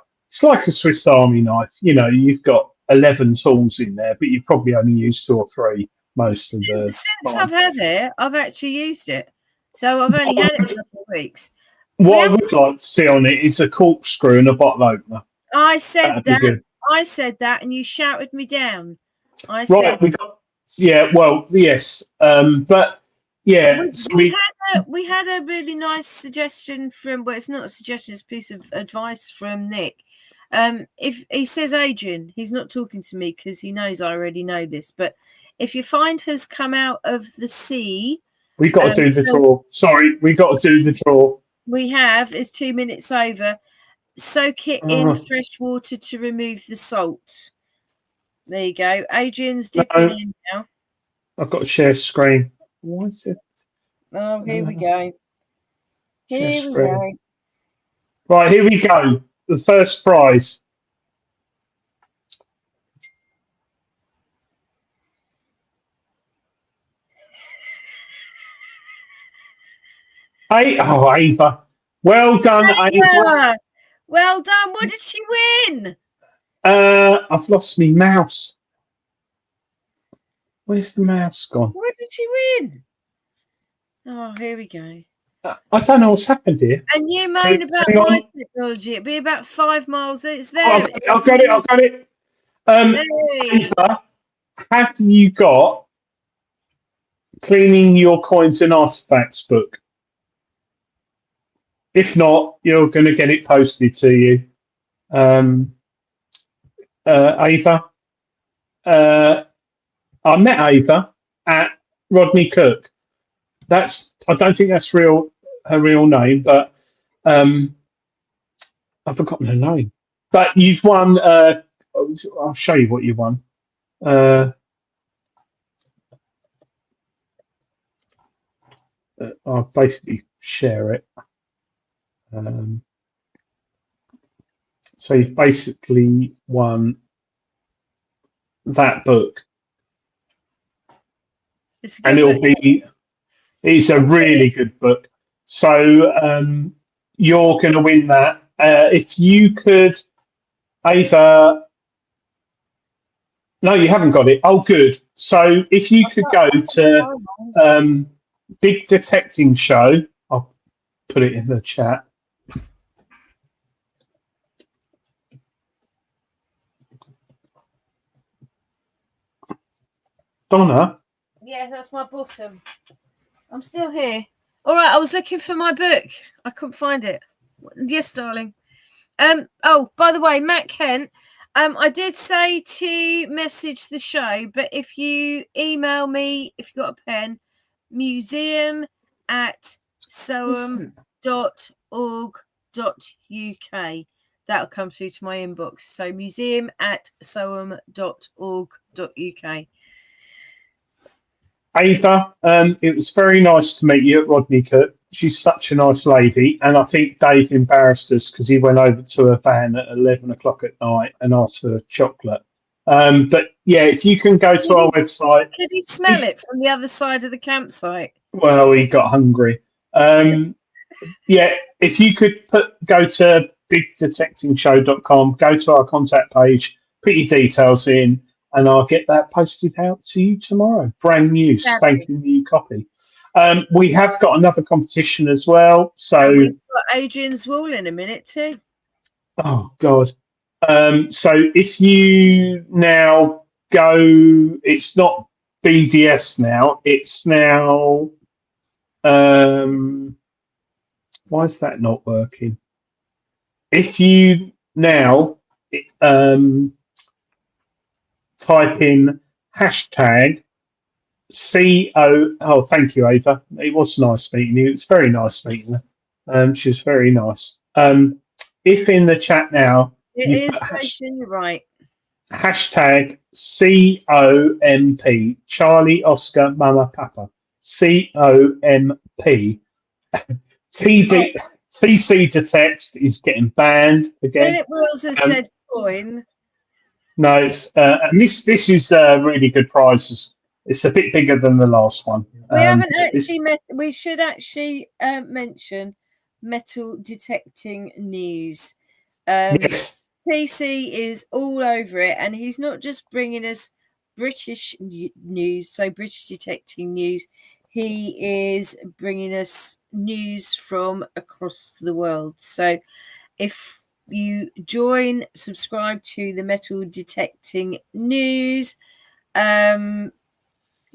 a Swiss Army knife. You know, you've got 11 tools in there, but you probably only use 2 or 3 most of the Since time. I've had it, I've actually used it. So I've only had it for a couple of weeks. What I would like to see on it is a corkscrew and a bottle opener. I said That'd be that. good. I said that, and you shouted me down. I Right, said, yes, but yeah, we had a really nice suggestion from. Well, it's not a suggestion; it's a piece of advice from Nick. If he says Adrian, he's not talking to me because he knows I already know this. But if your find has come out of the sea, we got to do the draw. Sorry, we got to do the draw. We have. It's 2 minutes over. Soak it in fresh water to remove the salt. There you go. Adrian's dipping in now. I've got to share screen. What is it? Oh, here we go. Here we go. Right, here we go. The first prize. Ava. Well done, Ava. Well done. What did she win? I've lost my mouse. Where's the mouse gone? What did she win? Oh, here we go. I don't know what's happened here. And you moan about my technology. It'd be about 5 miles. It's there. I've got it. Ava, have you got Cleaning Your Coins and Artifacts book? If not, you're going to get it posted to you. Ava. I met Ava at Rodney Cook. I don't think that's her real name, but I've forgotten her name. But you've won. I'll show you what you won. I'll basically share it. So you've basically won that book. It's a really good book. So you're going to win that. If you could, Ava. No, you haven't got it. Oh, good. So if you could go to Big Detecting Show, I'll put it in the chat. Donna? Yeah, that's my bottom. I'm still here. All right, I was looking for my book. I couldn't find it. Yes, darling. Oh, by the way, Matt Kent, I did say to message the show, but if you email me, if you've got a pen, museum@soam.org.uk. That'll come through to my inbox. So museum@soam.org.uk. Ava, it was very nice to meet you at Rodney Cook. She's such a nice lady, and I think Dave embarrassed us because he went over to her van at 11 o'clock at night and asked for chocolate. But yeah, if you can go to our website. Could he smell it from the other side of the campsite? Well, he got hungry. Yeah, if you could go to bigdetectingshow.com, go to our contact page, put your details in, and I'll get that posted out to you tomorrow. Brand new, spanking new copy. We have got another competition as well. So we've got Adrian's Wall in a minute too. Oh God. So if you now go, it's not BDS now. It's now. Why is that not working? If you now type in hashtag CO. Oh, thank you, Ava. It was nice meeting you. It's very nice meeting her. She's very nice. If in the chat now, it is facing you right. Hashtag COMP, Charlie Oscar Mama Papa. COMP. TC to text is getting banned again. Philip Wills has said coin. No, it's, and this is a really good prize. It's a bit bigger than the last one. We haven't actually met. We should actually mention metal detecting news. Yes. PC is all over it, and he's not just bringing us British news, so British detecting news. He is bringing us news from across the world. So if you subscribe to the metal detecting news,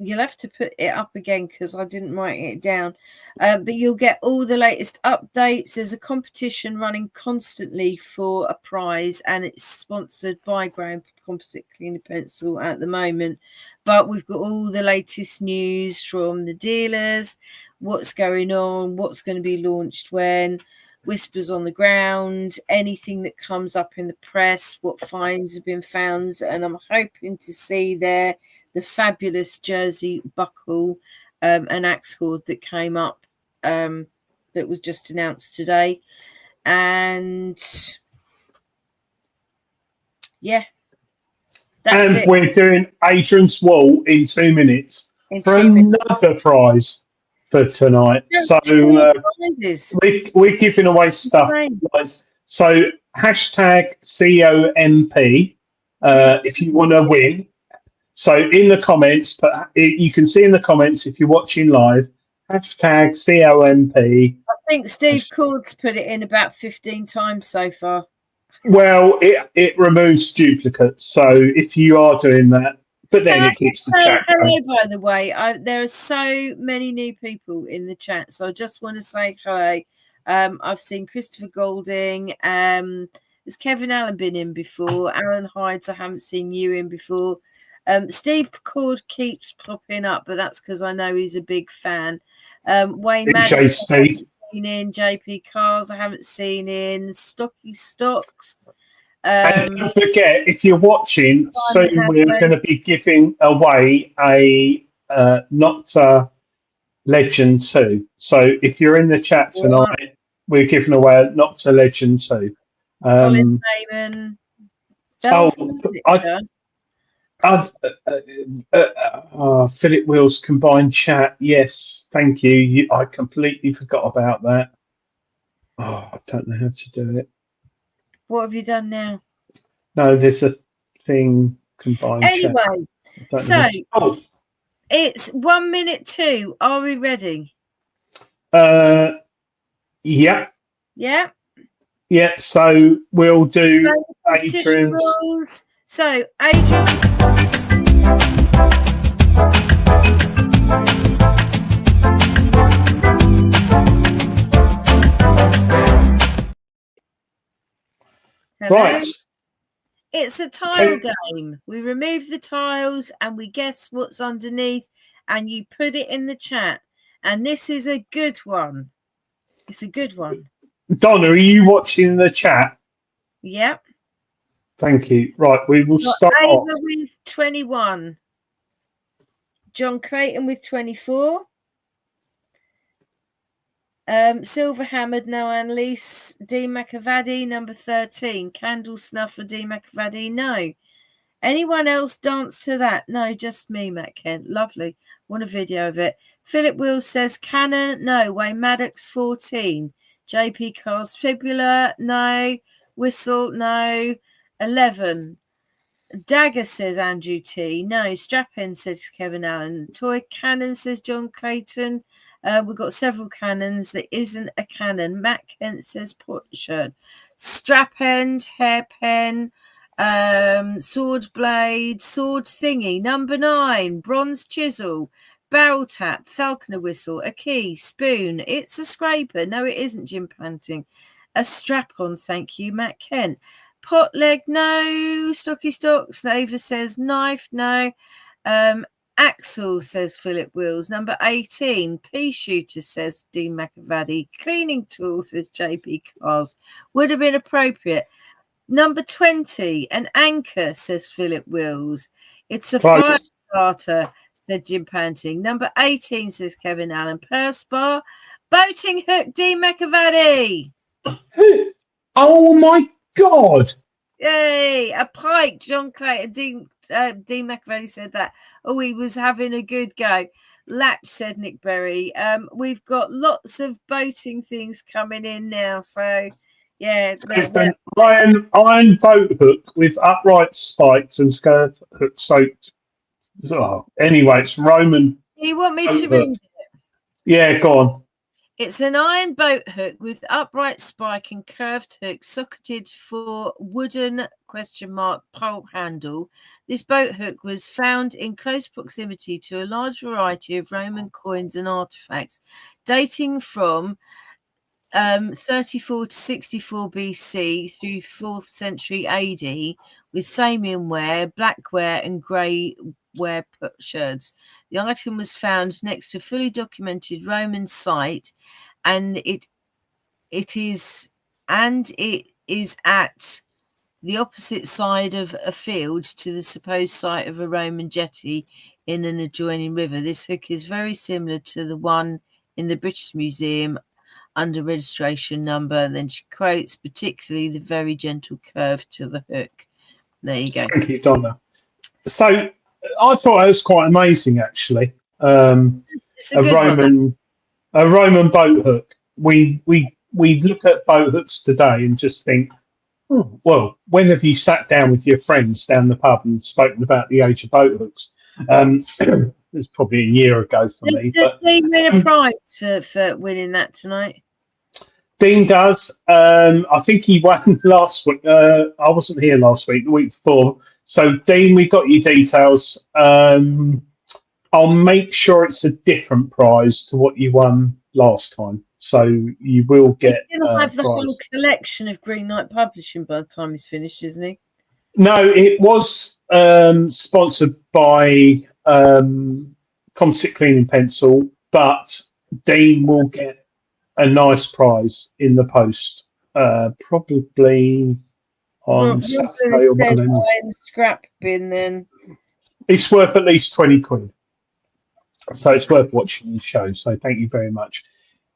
you'll have to put it up again because I didn't write it down, but you'll get all the latest updates. There's a competition running constantly for a prize, and it's sponsored by Graham Composite Cleaner Pencil at the moment, but we've got all the latest news from the dealers, what's going on, what's going to be launched when, whispers on the ground, anything that comes up in the press, what finds have been found. And I'm hoping to see there the fabulous jersey buckle and axe hoard that came up, that was just announced today. And yeah, that's it. We're doing Adrian's wall in 2 minutes for another prize for tonight. So we're giving away stuff, guys. So hashtag COMP if you want to win. So in the comments, but you can see in the comments if you're watching live, hashtag COMP. I think Steve Cord's put it in about 15 times so far. Well, it removes duplicates. So if you are doing that, but then it keeps the chat going. Hello, by the way. There are so many new people in the chat, so I just want to say hello. I've seen Christopher Golding. Has Kevin Allen been in before? Aaron Hides, I haven't seen you in before. Steve Cord keeps popping up, but that's because I know he's a big fan. Wayne Maddox, I haven't seen in. JP Cars, I haven't seen in. Stocky Stocks. And don't forget, if you're watching, soon we're going to be giving away a Nocta Legend 2. So if you're in the chat tonight, we're giving away a Nocta Legend 2. Colin Heyman. Philip Wills combined chat. Yes, thank you. I completely forgot about that. Oh, I don't know how to do it. What have you done now? No, there's a thing combined. Anyway, so it's 1 minute 2. Are we ready? Yeah. Yeah. Yeah. So we'll do Adrian's. Rules. So Adrian. Hello. Right. It's a tile game. We remove the tiles and we guess what's underneath, and you put it in the chat. And this is a good one. It's a good one. Donna, are you watching the chat? Yep. Thank you. Right, we will start off. Ava with 21. John Clayton with 24. Silver Hammered, no Annalise. D. McAvady, number 13. Candle Snuffer, D. McAvady, no. Anyone else dance to that? No, just me, Matt Kent. Lovely. Want a video of it. Philip Wills says Cannon, no. Wayne Maddox, 14. JP Cars Fibula, no. Whistle, no. 11. Dagger says Andrew T. No. Strap-in says Kevin Allen. Toy Cannon says John Clayton. We've got several cannons. There isn't a cannon. Matt Kent says Potsherd. Strap end, hairpin, sword blade, sword thingy. Number 9, bronze chisel, barrel tap, falconer whistle, a key, spoon. It's a scraper. No, it isn't. Jim Panting. A strap on. Thank you, Matt Kent. Pot leg, no. Stocky stocks. Nova says knife, no. Axel says Philip Wills. Number 18, pea shooter says Dean McAvady. Cleaning tool says JP Cars. Would have been appropriate. Number 20, an anchor says Philip Wills. It's a fire starter said Jim Panting. Number 18 says Kevin Allen. Purse bar, boating hook, Dean McAvady. Oh my God! Yay! A pike, John Clayton. Dean McAvady said that. Oh, he was having a good go. latch, said Nick Berry. We've got lots of boating things coming in now. So, yeah. It's an iron boat hook with upright spikes and skirt hook soaked. Oh, anyway, it's Roman. Do you want me boat to hook. read it? Yeah, go on. It's an iron boat hook with upright spike and curved hook socketed for wooden pole handle. This boat hook was found in close proximity to a large variety of Roman coins and artifacts dating from 34 to 64 BC through 4th century AD, with Samian ware, blackware, and grey ware potsherds. The item was found next to a fully documented Roman site, and it is at the opposite side of a field to the supposed site of a Roman jetty in an adjoining river. This hook is very similar to the one in the British Museum under registration number, and then she quotes particularly the very gentle curve to the hook. There you go. Thank you, Donna. So I thought it was quite amazing, actually. It's a good one. A Roman boat hook. We look at boat hooks today and just think, oh, well, when have you sat down with your friends down the pub and spoken about the age of boat hooks? It was probably a year ago for me. Does Dean win a prize for winning that tonight? Dean does. I think he won last week. I wasn't here last week, the week before. So, Dean, we got your details. I'll make sure it's a different prize to what you won last time. So you will get. He's going to have the whole collection of Green Knight Publishing by the time he's finished, isn't he? No, it was sponsored by Composite Cleaning Pencil, but Dean will get a nice prize in the post, probably on Saturday or Monday. Scrap bin then. It's worth at least 20 quid. So it's worth watching the show. So thank you very much.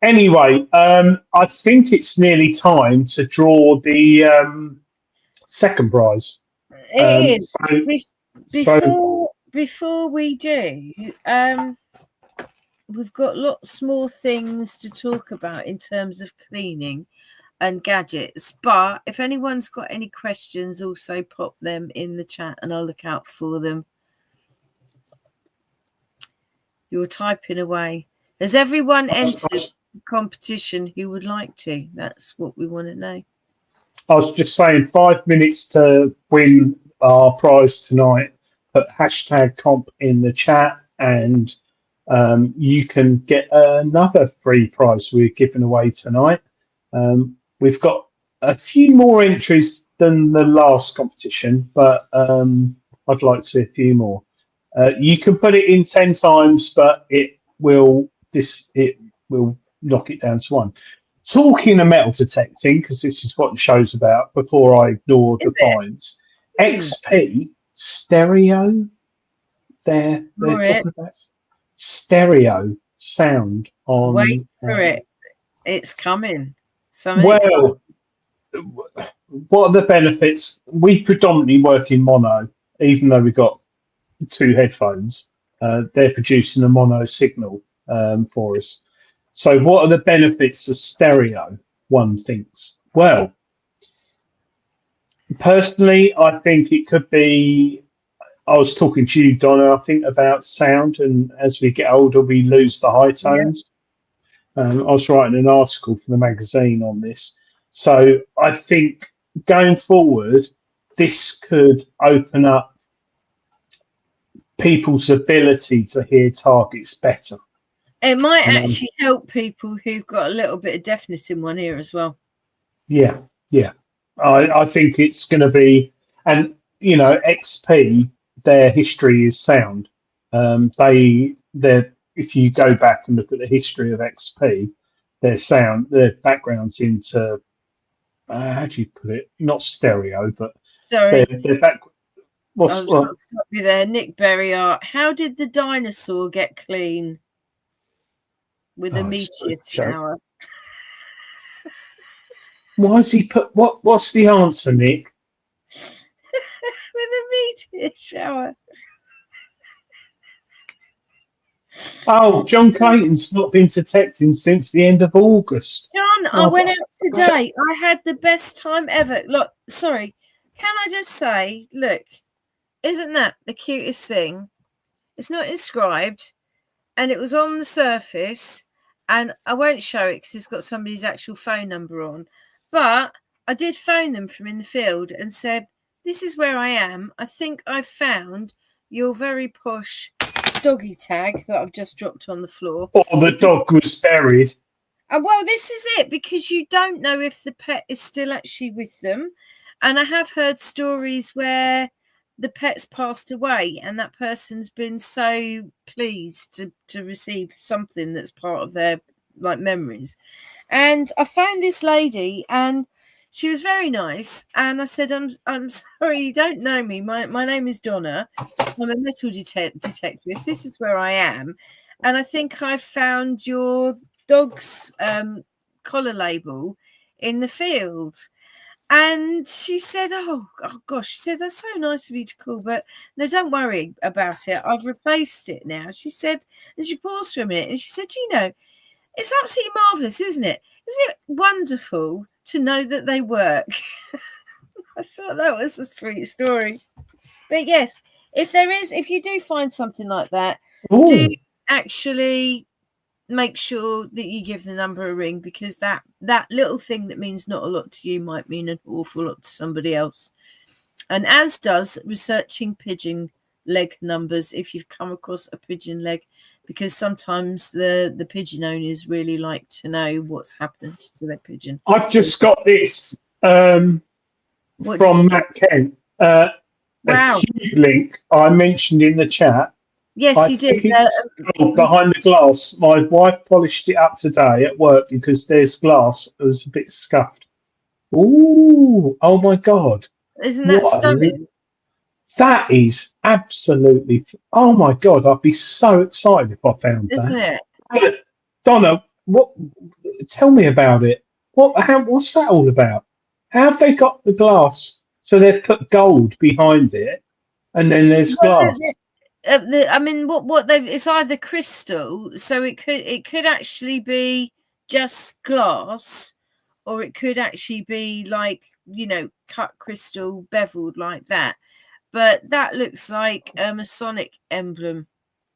Anyway, I think it's nearly time to draw the second prize. It is. Before we do, we've got lots more things to talk about in terms of cleaning and gadgets. But if anyone's got any questions, also pop them in the chat and I'll look out for them. You're typing away. Has everyone entered the competition who would like to? That's what we want to know. I was just saying 5 minutes to win our prize tonight. Put #comp in the chat and you can get another free prize we're giving away tonight. We've got a few more entries than the last competition, but I'd like to see a few more. You can put it in 10 times, but it will knock it down to 1. Talking of metal detecting, because this is what the show's about, before I ignore the fines, XP stereo, they're talking about stereo sound on. Wait for it. It's coming. Well, what are the benefits? We predominantly work in mono, even though we've got 2 headphones. They're producing a mono signal for us. So what are the benefits of stereo, one thinks? Well, personally, I think it could be, I was talking to you, Donna, I think about sound, and as we get older, we lose the high tones. Yeah. I was writing an article for the magazine on this. So I think going forward, this could open up people's ability to hear targets better. It might actually help people who've got a little bit of deafness in one ear as well. Yeah. I think it's going to be, and you know, XP, their history is sound. If you go back and look at the history of XP, their background's into how do you put it? Not stereo, but sorry. Their back. I'll stop you there, Nick Berry Art. How did the dinosaur get clean? With a meteor shower. Why has he put what's the answer, Nick? With a meteor shower. Oh, John Clayton's not been detecting since the end of August. John, I Oh, went out today. I had the best time ever. Look, sorry. Can I just say, look, isn't that the cutest thing? It's not inscribed, and it was on the surface, and I won't show it because it's got somebody's actual phone number on. But I did phone them from in the field and said, this is where I am. I think I've found your very posh doggy tag that I've just dropped on the floor. or the dog was buried. Well, this is it, because you don't know if the pet is still actually with them. And I have heard stories where the pet's passed away and that person's been so pleased to receive something that's part of their like memories. And I found this lady and she was very nice. And I said, I'm sorry, you don't know me. My name is Donna. I'm a metal detectorist. This is where I am. And I think I found your dog's collar label in the field. And she said, oh gosh, she said, that's so nice of you to call, but no, don't worry about it. I've replaced it now. She said, and she paused for a minute and she said, you know, it's absolutely marvelous, isn't it? Isn't it wonderful to know that they work? I thought that was a sweet story. But yes, if you do find something like that, do actually make sure that you give the number a ring, because that little thing that means not a lot to you might mean an awful lot to somebody else. And as does researching pigeon leg numbers if you've come across a pigeon leg, because sometimes the pigeon owners really like to know what's happened to their pigeon. I've just got this from Matt Kent. Wow. A cube link I mentioned in the chat. Yes, you did. Behind the glass. My wife polished it up today at work because there's glass. It was a bit scuffed. Ooh, oh my God. Isn't that stunning? That is absolutely, oh my God, I'd be so excited if I found that. Isn't it? Donna, tell me about it. What's that all about? How have they got the glass so they've put gold behind it and then there's glass? It's either crystal, so it could actually be just glass, or it could actually be like, you know, cut crystal beveled like that. But that looks like a Masonic emblem.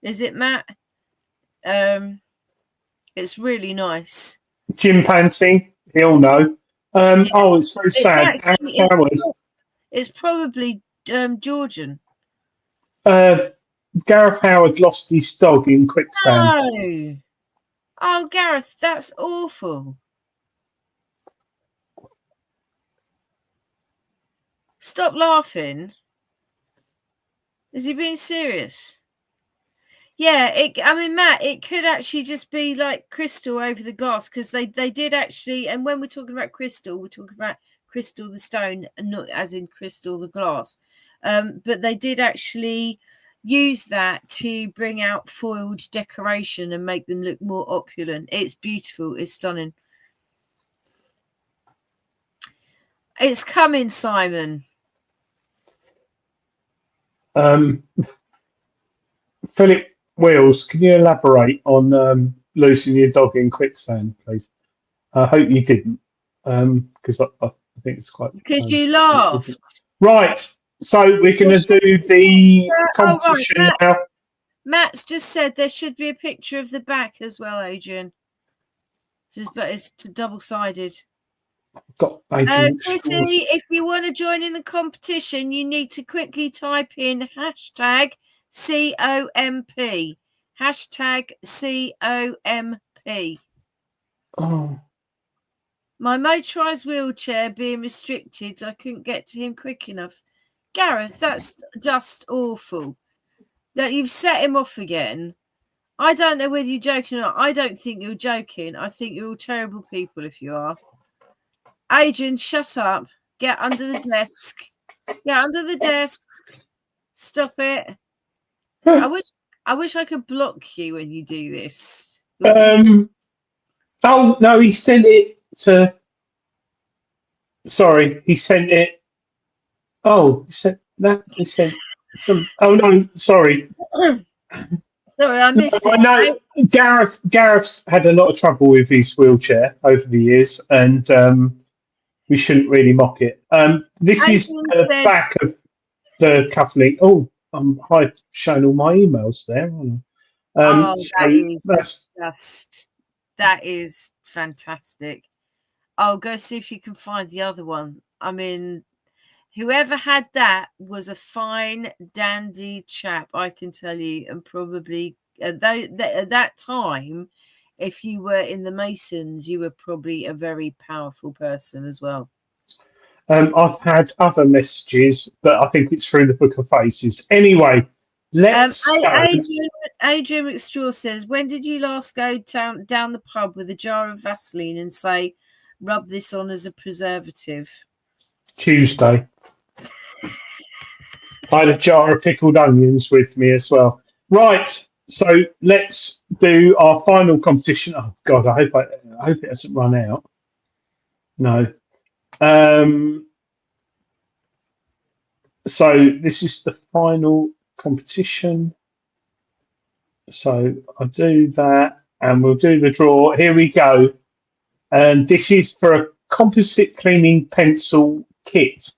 Is it, Matt? It's really nice. Chimpanzee, he'll know. Oh, it's very sad. It's probably Georgian. Gareth Howard lost his dog in quicksand. No. Oh, Gareth, that's awful. Stop laughing. Is he being serious? Yeah, Matt, it could actually just be like crystal over the glass, because they did actually, and when we're talking about crystal, we're talking about crystal the stone, and not as in crystal the glass. But they did actually use that to bring out foiled decoration and make them look more opulent. It's beautiful. It's stunning. It's coming, Simon. Philip Wheels, can you elaborate on losing your dog in quicksand, please? I hope you didn't, because I think it's quite... Because you laughed. Right, so we're going to do the competition now. Matt's just said there should be a picture of the back as well, Adrian. But it's double-sided. Chrissy, if you want to join in the competition, you need to quickly type in hashtag COMP. Hashtag COMP. Oh. My motorised wheelchair being restricted, I couldn't get to him quick enough. Gareth, that's just awful. That you've set him off again. I don't know whether you're joking or not. I don't think you're joking. I think you're all terrible people if you are. Adrian, shut up. Get under the desk. Get under the desk. Stop it. I wish I could block you when you do this. Oh no, he sent it to. Sorry, he sent it. Oh, he sent that. He sent some. Oh no, sorry. Sorry, I missed I it. know Gareth's had a lot of trouble with his wheelchair over the years, and we shouldn't really mock it. This is Adrian the said- back of the cufflink. Oh, I'm showing all my emails there. That is fantastic. I'll go see if you can find the other one. I mean, whoever had that was a fine, dandy chap, I can tell you, and probably at that time, if you were in the Masons, you were probably a very powerful person as well. I've had other messages, but I think it's through the Book of Faces. Anyway, let's go. Adrian McStraw says, when did you last go down the pub with a jar of Vaseline and say, rub this on as a preservative? Tuesday. I had a jar of pickled onions with me as well. Right, so let's do our final competition. Oh God, I hope it hasn't run out. No. So this is the final competition. So I'll do that, and we'll do the draw. Here we go. And this is for a composite cleaning pencil kit,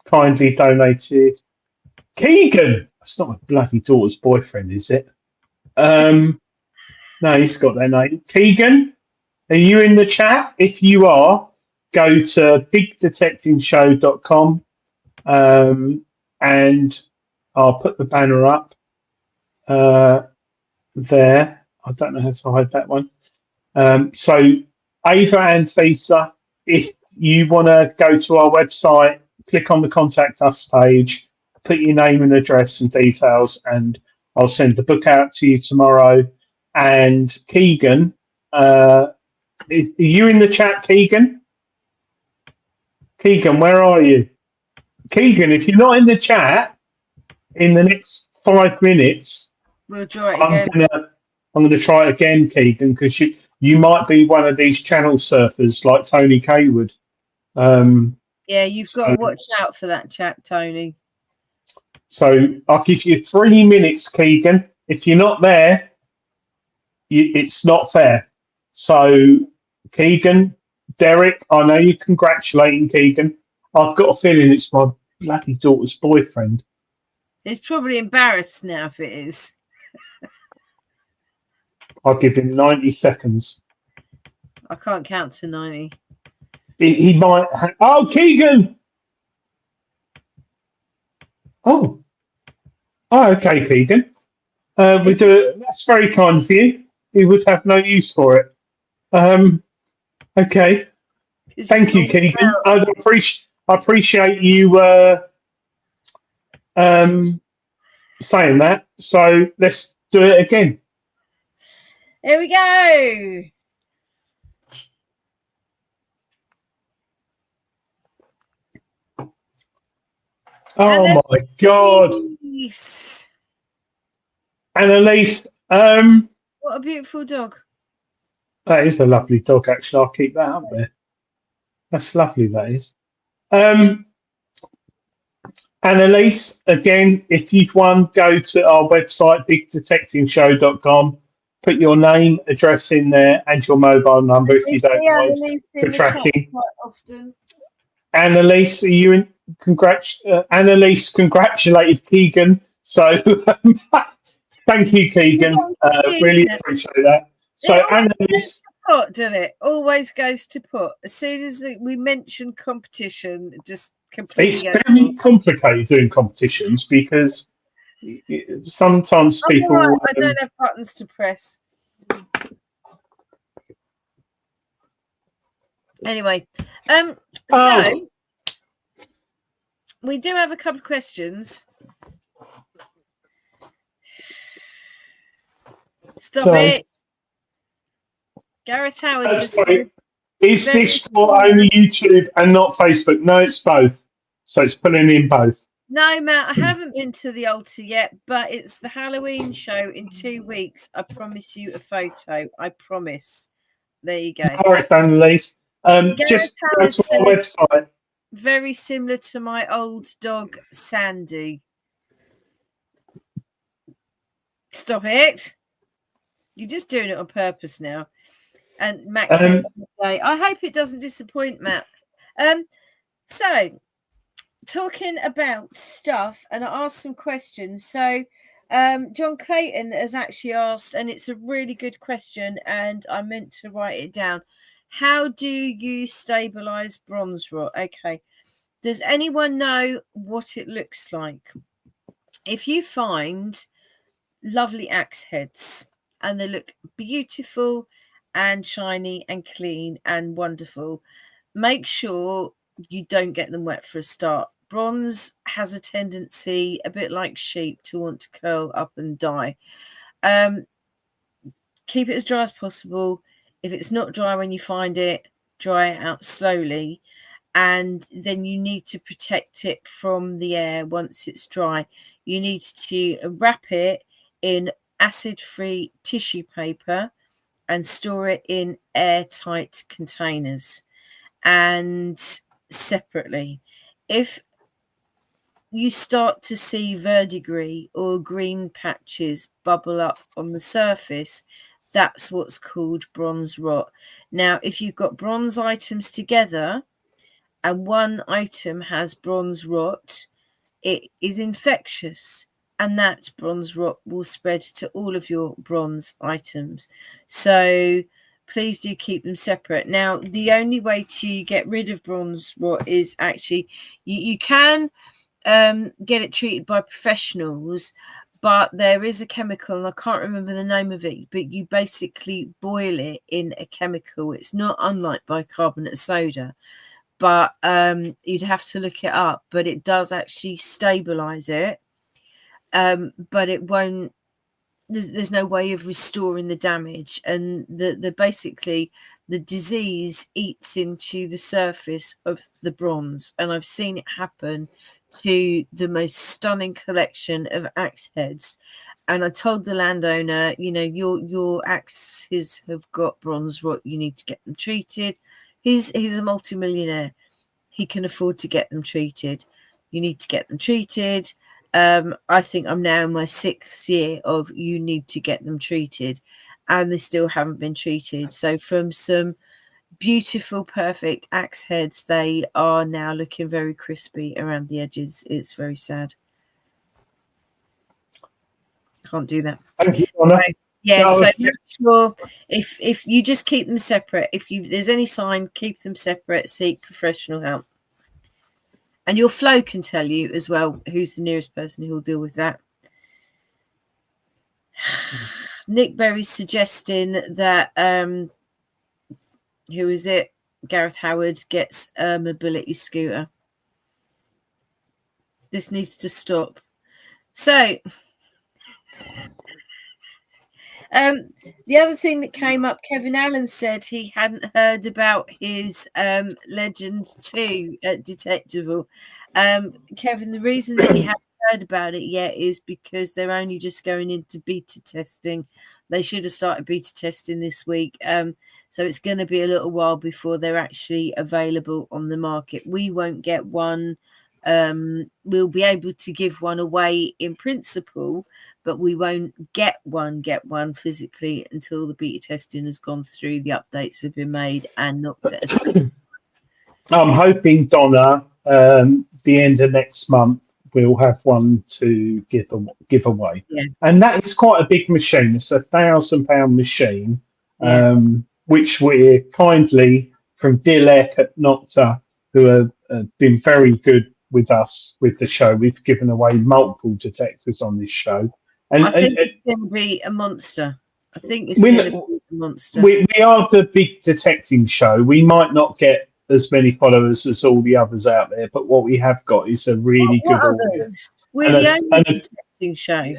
kindly donated. Keegan, that's not my bloody daughter's boyfriend, is it? No, he's got their name. Keegan, are you in the chat? If you are, go to bigdetectingshow.com, and I'll put the banner up there. I don't know how to hide that one. So Ava and Fisa, if you want to go to our website, click on the contact us page, put your name and address and details, and I'll send the book out to you tomorrow. And Keegan, are you in the chat, Keegan? Keegan, where are you? Keegan, if you're not in the chat in the next 5 minutes, we'll draw it again. I'm gonna try it again, Keegan, because you might be one of these channel surfers like Tony Kaywood. Yeah, you've got to watch out for that chap, Tony. So I'll give you 3 minutes, Keegan. If you're not there, it's not fair. So, Keegan, Derek, I know you're congratulating Keegan. I've got a feeling it's my bloody daughter's boyfriend. He's probably embarrassed now if it is. I'll give him 90 seconds. I can't count to 90. He might. Oh, Keegan! Oh, okay, Keegan. We do it. That's very kind of you. He would have no use for it. Okay. Thank you, Keegan. I appreciate you saying that. So let's do it again. Here we go. Oh my God. Annalise. What a beautiful dog. That is a lovely dog, actually. I'll keep that up there. That's lovely, that is. Annalise, again, if you've won, go to our website, bigdetectingshow.com. Put your name, address in there, and your mobile number if you don't mind for tracking. Annalise, are you in? Annalise congratulated Keegan. So thank you, Keegan. Really appreciate that. So Annalise, pot, doesn't it? Always goes to pot. As soon as we mention competition, just completely. It's very complicated doing competitions because sometimes people. Right. I don't have buttons to press. Anyway, so we do have a couple of questions. Stop it. Gareth Howard. Is this for only YouTube and not Facebook? No, it's both. So it's putting in both. No, Matt, I haven't been to the altar yet, but it's the Halloween show in 2 weeks. I promise you a photo. I promise. There you go. All right, Annalise. Just go to our website. Very similar to my old dog, Sandy. Stop it. You're just doing it on purpose now. And Matt can say, I hope it doesn't disappoint Matt. So, talking about stuff, and I asked some questions. So, John Clayton has actually asked, and it's a really good question, and I meant to write it down. How do you stabilize bronze rot? Okay. Does anyone know what it looks like? If you find lovely axe heads and they look beautiful and shiny and clean and wonderful, make sure you don't get them wet for a start. Bronze has a tendency, a bit like sheep, to want to curl up and die. Keep it as dry as possible. If it's not dry when you find it, dry it out slowly. And then you need to protect it from the air once it's dry. You need to wrap it in acid-free tissue paper and store it in airtight containers and separately. If you start to see verdigris or green patches bubble up on the surface, that's what's called bronze rot. Now, if you've got bronze items together and one item has bronze rot, it is infectious, and that bronze rot will spread to all of your bronze items. So please do keep them separate. Now, the only way to get rid of bronze rot is actually, you can get it treated by professionals, but there is a chemical, and I can't remember the name of it, but you basically boil it in a chemical. It's not unlike bicarbonate of soda, but you'd have to look it up. But it does actually stabilize it, but it won't. There's no way of restoring the damage, and the basically the disease eats into the surface of the bronze, and I've seen it happen to the most stunning collection of axe heads. And I told the landowner, you know, your axes have got bronze rot, you need to get them treated. He's a multimillionaire. He can afford to get them treated. You need to get them treated. I think I'm now in my 6th year of you need to get them treated, and they still haven't been treated. So from some beautiful, perfect axe heads, they are now looking very crispy around the edges. It's very sad. Can't do that. Thank you, Donna. Yeah, so make sure if you just keep them separate. If there's any sign, keep them separate. Seek professional help. And your flow can tell you as well who's the nearest person who will deal with that. Nick Berry's suggesting that who is it? Gareth Howard gets a mobility scooter. This needs to stop. So the other thing that came up, Kevin Allen said he hadn't heard about his Legend 2 at Detectival. Kevin, the reason that he hasn't heard about it yet is because they're only just going into beta testing. They should have started beta testing this week. So it's going to be a little while before they're actually available on the market. We won't get one. We'll be able to give one away in principle, but we won't get one physically until the beta testing has gone through, the updates have been made and knocked at us. I'm hoping, Donna, the end of next month we'll have one to give away. Yeah. And that is quite a big machine. It's £1,000 machine, which we're kindly from Dilek at Nocta, who have been very good with us with the show. We've given away multiple detectors on this show. And I think it's going to be a monster. I think it's going to be a monster. We are the big detecting show. We might not get as many followers as all the others out there, but what we have got is a really good audience. We're the only detecting show.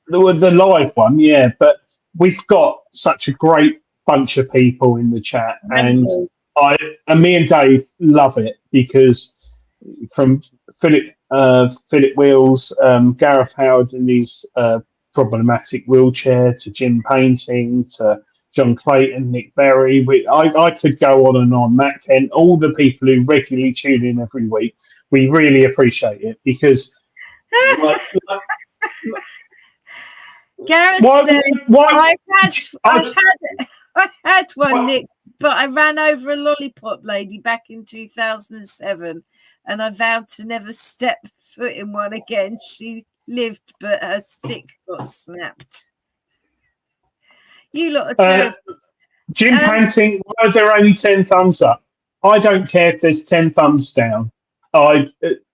The live one, yeah, but we've got such a great bunch of people in the chat, and me and Dave love it, because from Philip Wheels, Gareth Howard and his problematic wheelchair, to Jim Painting, to John Clayton, Nick Berry. I could go on and on. Matt Kent, all the people who regularly tune in every week. We really appreciate it, because Gareth Why? said, Why? I had one, What? Nick, but I ran over a lollipop lady back in 2007, and I vowed to never step foot in one again. She lived, but her stick got snapped. You lot are terrible. Jim Panting, why are there only 10 thumbs up? I don't care if there's 10 thumbs down.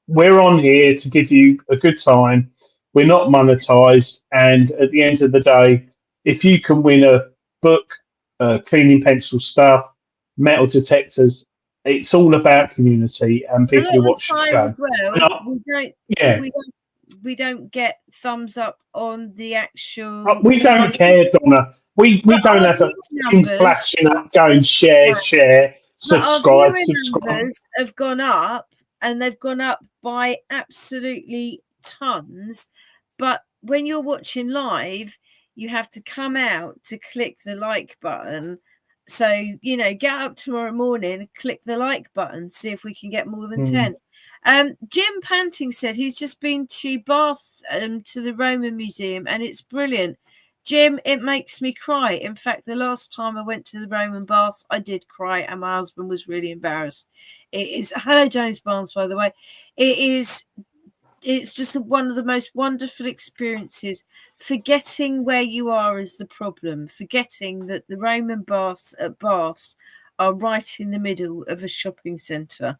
We're on here to give you a good time. We're not monetized. And at the end of the day, if you can win a book, cleaning pencil stuff, metal detectors, it's all about community and people who watch the show. As well, we don't get thumbs up on the actual. We don't care, Donna. We don't have a thing flashing up going share, subscribe. Numbers have gone up, and they've gone up by absolutely tons. But when you're watching live, you have to come out to click the like button. So, get up tomorrow morning, click the like button, see if we can get more than 10. Jim Panting said he's just been to Bath to the Roman Museum, and it's brilliant. Jim, it makes me cry. In fact, the last time I went to the Roman baths, I did cry, and my husband was really embarrassed. It is, hello, James Barnes, by the way. It's just one of the most wonderful experiences. Forgetting where you are is the problem. Forgetting that the Roman baths at Bath are right in the middle of a shopping centre.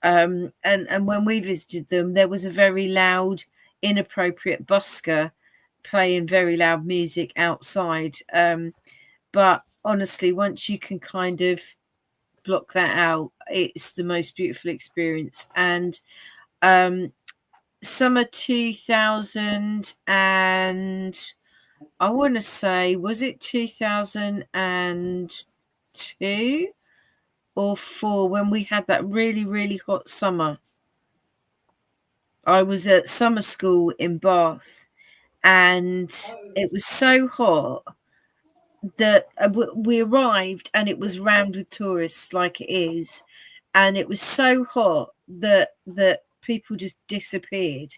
And when we visited them, there was a very loud, inappropriate busker playing very loud music outside. But honestly, once you can kind of block that out, it's the most beautiful experience. And summer 2000 and I want to say, was it 2002 or 4 when we had that really, really hot summer? I was at summer school in Bath, and it was so hot that we arrived and it was rammed with tourists like it is. And it was so hot that people just disappeared.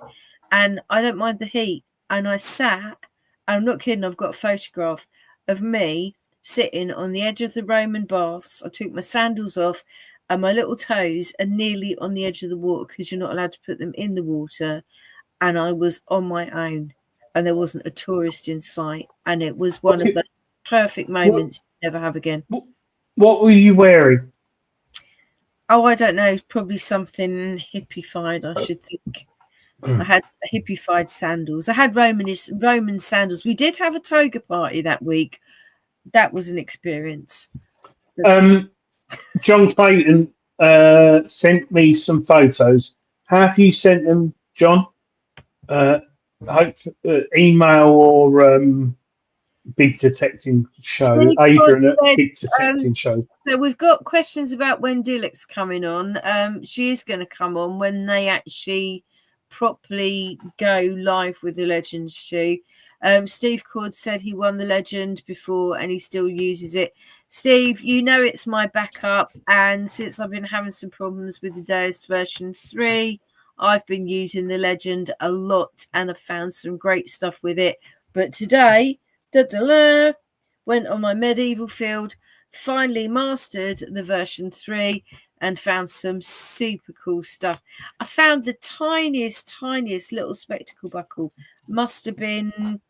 And I don't mind the heat. And I sat, I'm not kidding, I've got a photograph of me sitting on the edge of the Roman baths. I took my sandals off and my little toes are nearly on the edge of the water because you're not allowed to put them in the water. And I was on my own, and there wasn't a tourist in sight. And it was one of the perfect moments you never have again. What were you wearing? Oh, I don't know. Probably something hippified, I should think. I had hippified sandals. I had Roman sandals. We did have a toga party that week. That was an experience. John Clayton sent me some photos. Have you sent them, John? Email or Big Detecting Show. Adrian at Big Detecting Show. So we've got questions about when Dilek's coming on. She is going to come on when they actually properly go live with the Legends shoe. Steve Cord said he won the Legend before and he still uses it. Steve, you know it's my backup, and since I've been having some problems with the Deus version 3, I've been using the Legend a lot and I've found some great stuff with it. But today, went on my medieval field, finally mastered the version 3 and found some super cool stuff. I found the tiniest little spectacle buckle. Must have been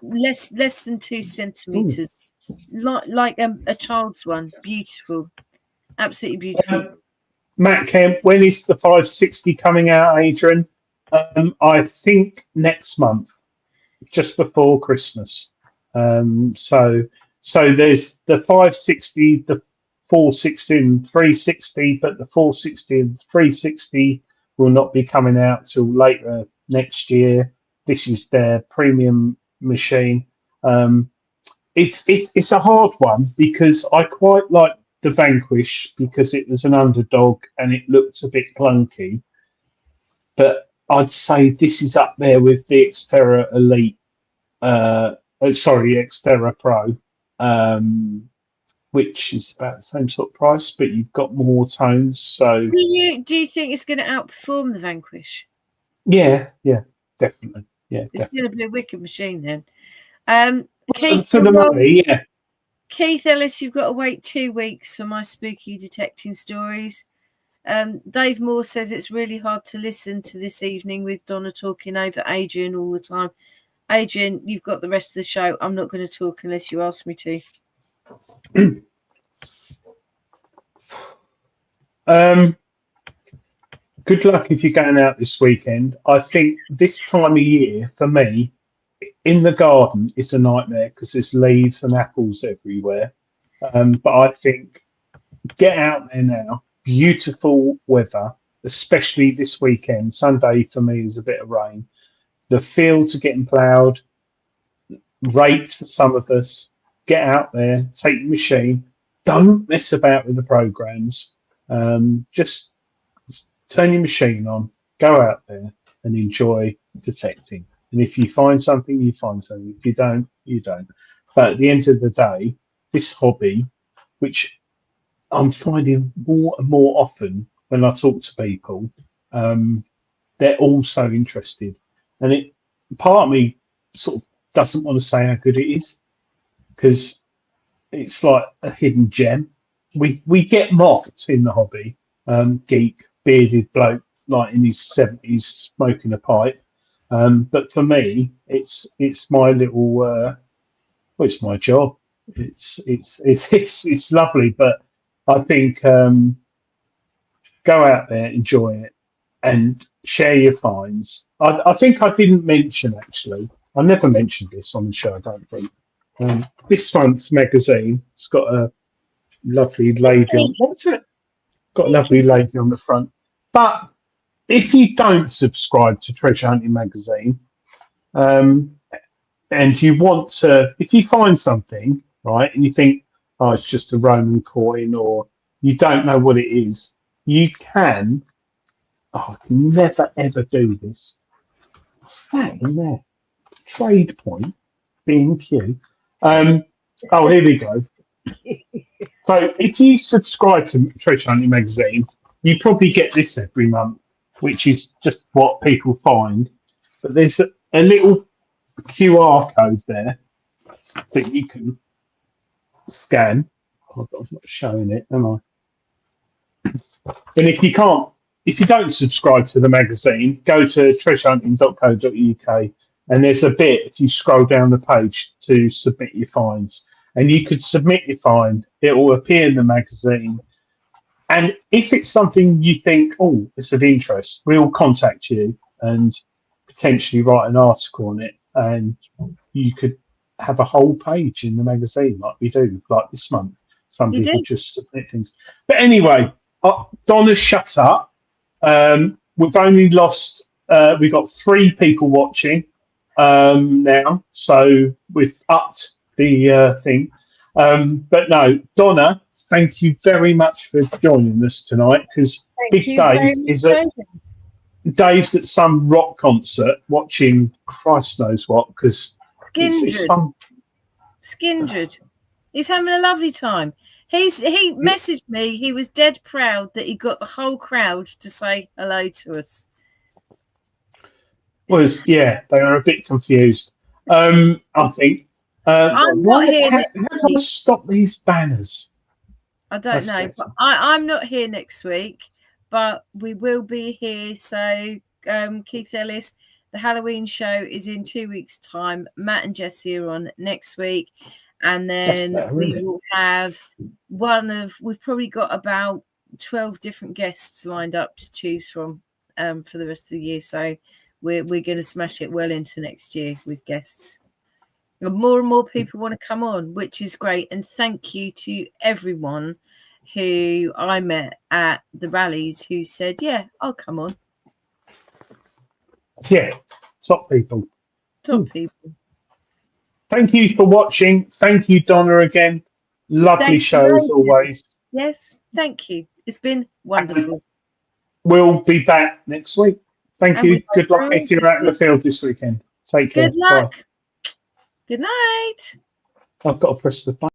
less than 2 centimeters. Like a child's one. Beautiful. Absolutely beautiful. Matt Kemp, when is the 560 coming out, Adrian? I think next month, just before Christmas. So there's the 560, the 460 and 360, but the 460 and 360 will not be coming out till later next year. This is their premium machine. It's a hard one because I quite like the Vanquish because it was an underdog and it looked a bit clunky. But I'd say this is up there with the Xterra Elite. Xterra Pro, which is about the same sort of price, but you've got more tones. So, do you think it's going to outperform the Vanquish? Yeah, definitely. Yeah, it's going to be a wicked machine then. Keith, For the money, yeah. Keith Ellis, you've got to wait 2 weeks for my spooky detecting stories. Dave Moore says it's really hard to listen to this evening with Donna talking over Adrian all the time. Adrian, you've got the rest of the show. I'm not going to talk unless you ask me to. Good luck if you're going out this weekend. I think this time of year, for me, in the garden, it's a nightmare because there's leaves and apples everywhere. But I think get out there now. Beautiful weather, especially this weekend. Sunday for me is a bit of rain. The fields are getting ploughed. Raked for some of us. Get out there, take the machine. Don't mess about with the programs. Just turn your machine on, go out there and enjoy detecting. And if you find something, you find something. If you don't, you don't. But at the end of the day, this hobby, which I'm finding more and more often when I talk to people, they're all so interested. And part of me sort of doesn't want to say how good it is because it's like a hidden gem. We get mocked in the hobby, geek, bearded bloke, like in his 70s, smoking a pipe. But for me, it's my little, well, it's my job. It's lovely, but I think go out there, enjoy it, and share your finds. I think I didn't mention actually. I never mentioned this on the show. I don't think. This month's magazine, it's got a lovely lady on. What's it? Got a lovely lady on the front. But if you don't subscribe to Treasure Hunting magazine, and you want to, if you find something right, and you think, oh, it's just a Roman coin, or you don't know what it is, you can. Oh, I can never ever do this. What's that in there? Trade point, B&Q. Oh, here we go. So if you subscribe to Treasure Hunting magazine, you probably get this every month, which is just what people find. But there's a little QR code there that you can scan. I'm not showing it, am I? And if you don't subscribe to the magazine, go to treasurehunting.co.uk and there's a bit, if you scroll down the page, to submit your finds. And you could submit your find, it will appear in the magazine. And if it's something you think, oh, it's of interest, we'll contact you and potentially write an article on it. And you could have a whole page in the magazine like we do, like this month. Some people just submit things. But anyway, Donna's shut up. We've only lost, we've got 3 people watching now. So we've upped the thing. But no, Donna, thank you very much for joining us tonight, because Big Dave is Dave's at some rock concert watching Christ knows what, because Skindred. He's having a lovely time. He messaged me. He was dead proud that he got the whole crowd to say hello to us. They were a bit confused. I think. I'm not here. How do I stop these banners? I don't know. But I'm not here next week, but we will be here. So, Keith Ellis, the Halloween show is in 2 weeks' time. Matt and Jesse are on next week. And then we will have we've probably got about 12 different guests lined up to choose from for the rest of the year. So we're going to smash it well into next year with guests. And more people want to come on, which is great. And thank you to everyone who I met at the rallies who said, yeah, I'll come on. Yeah, top people. Top people. Thank you for watching. Thank you, Donna, again. Lovely show as always. Yes, thank you. It's been wonderful. We'll be back next week. Thank you. Good luck if you're out in the field this weekend. Take care. Good luck. Bye. Good night. I've got to press the button.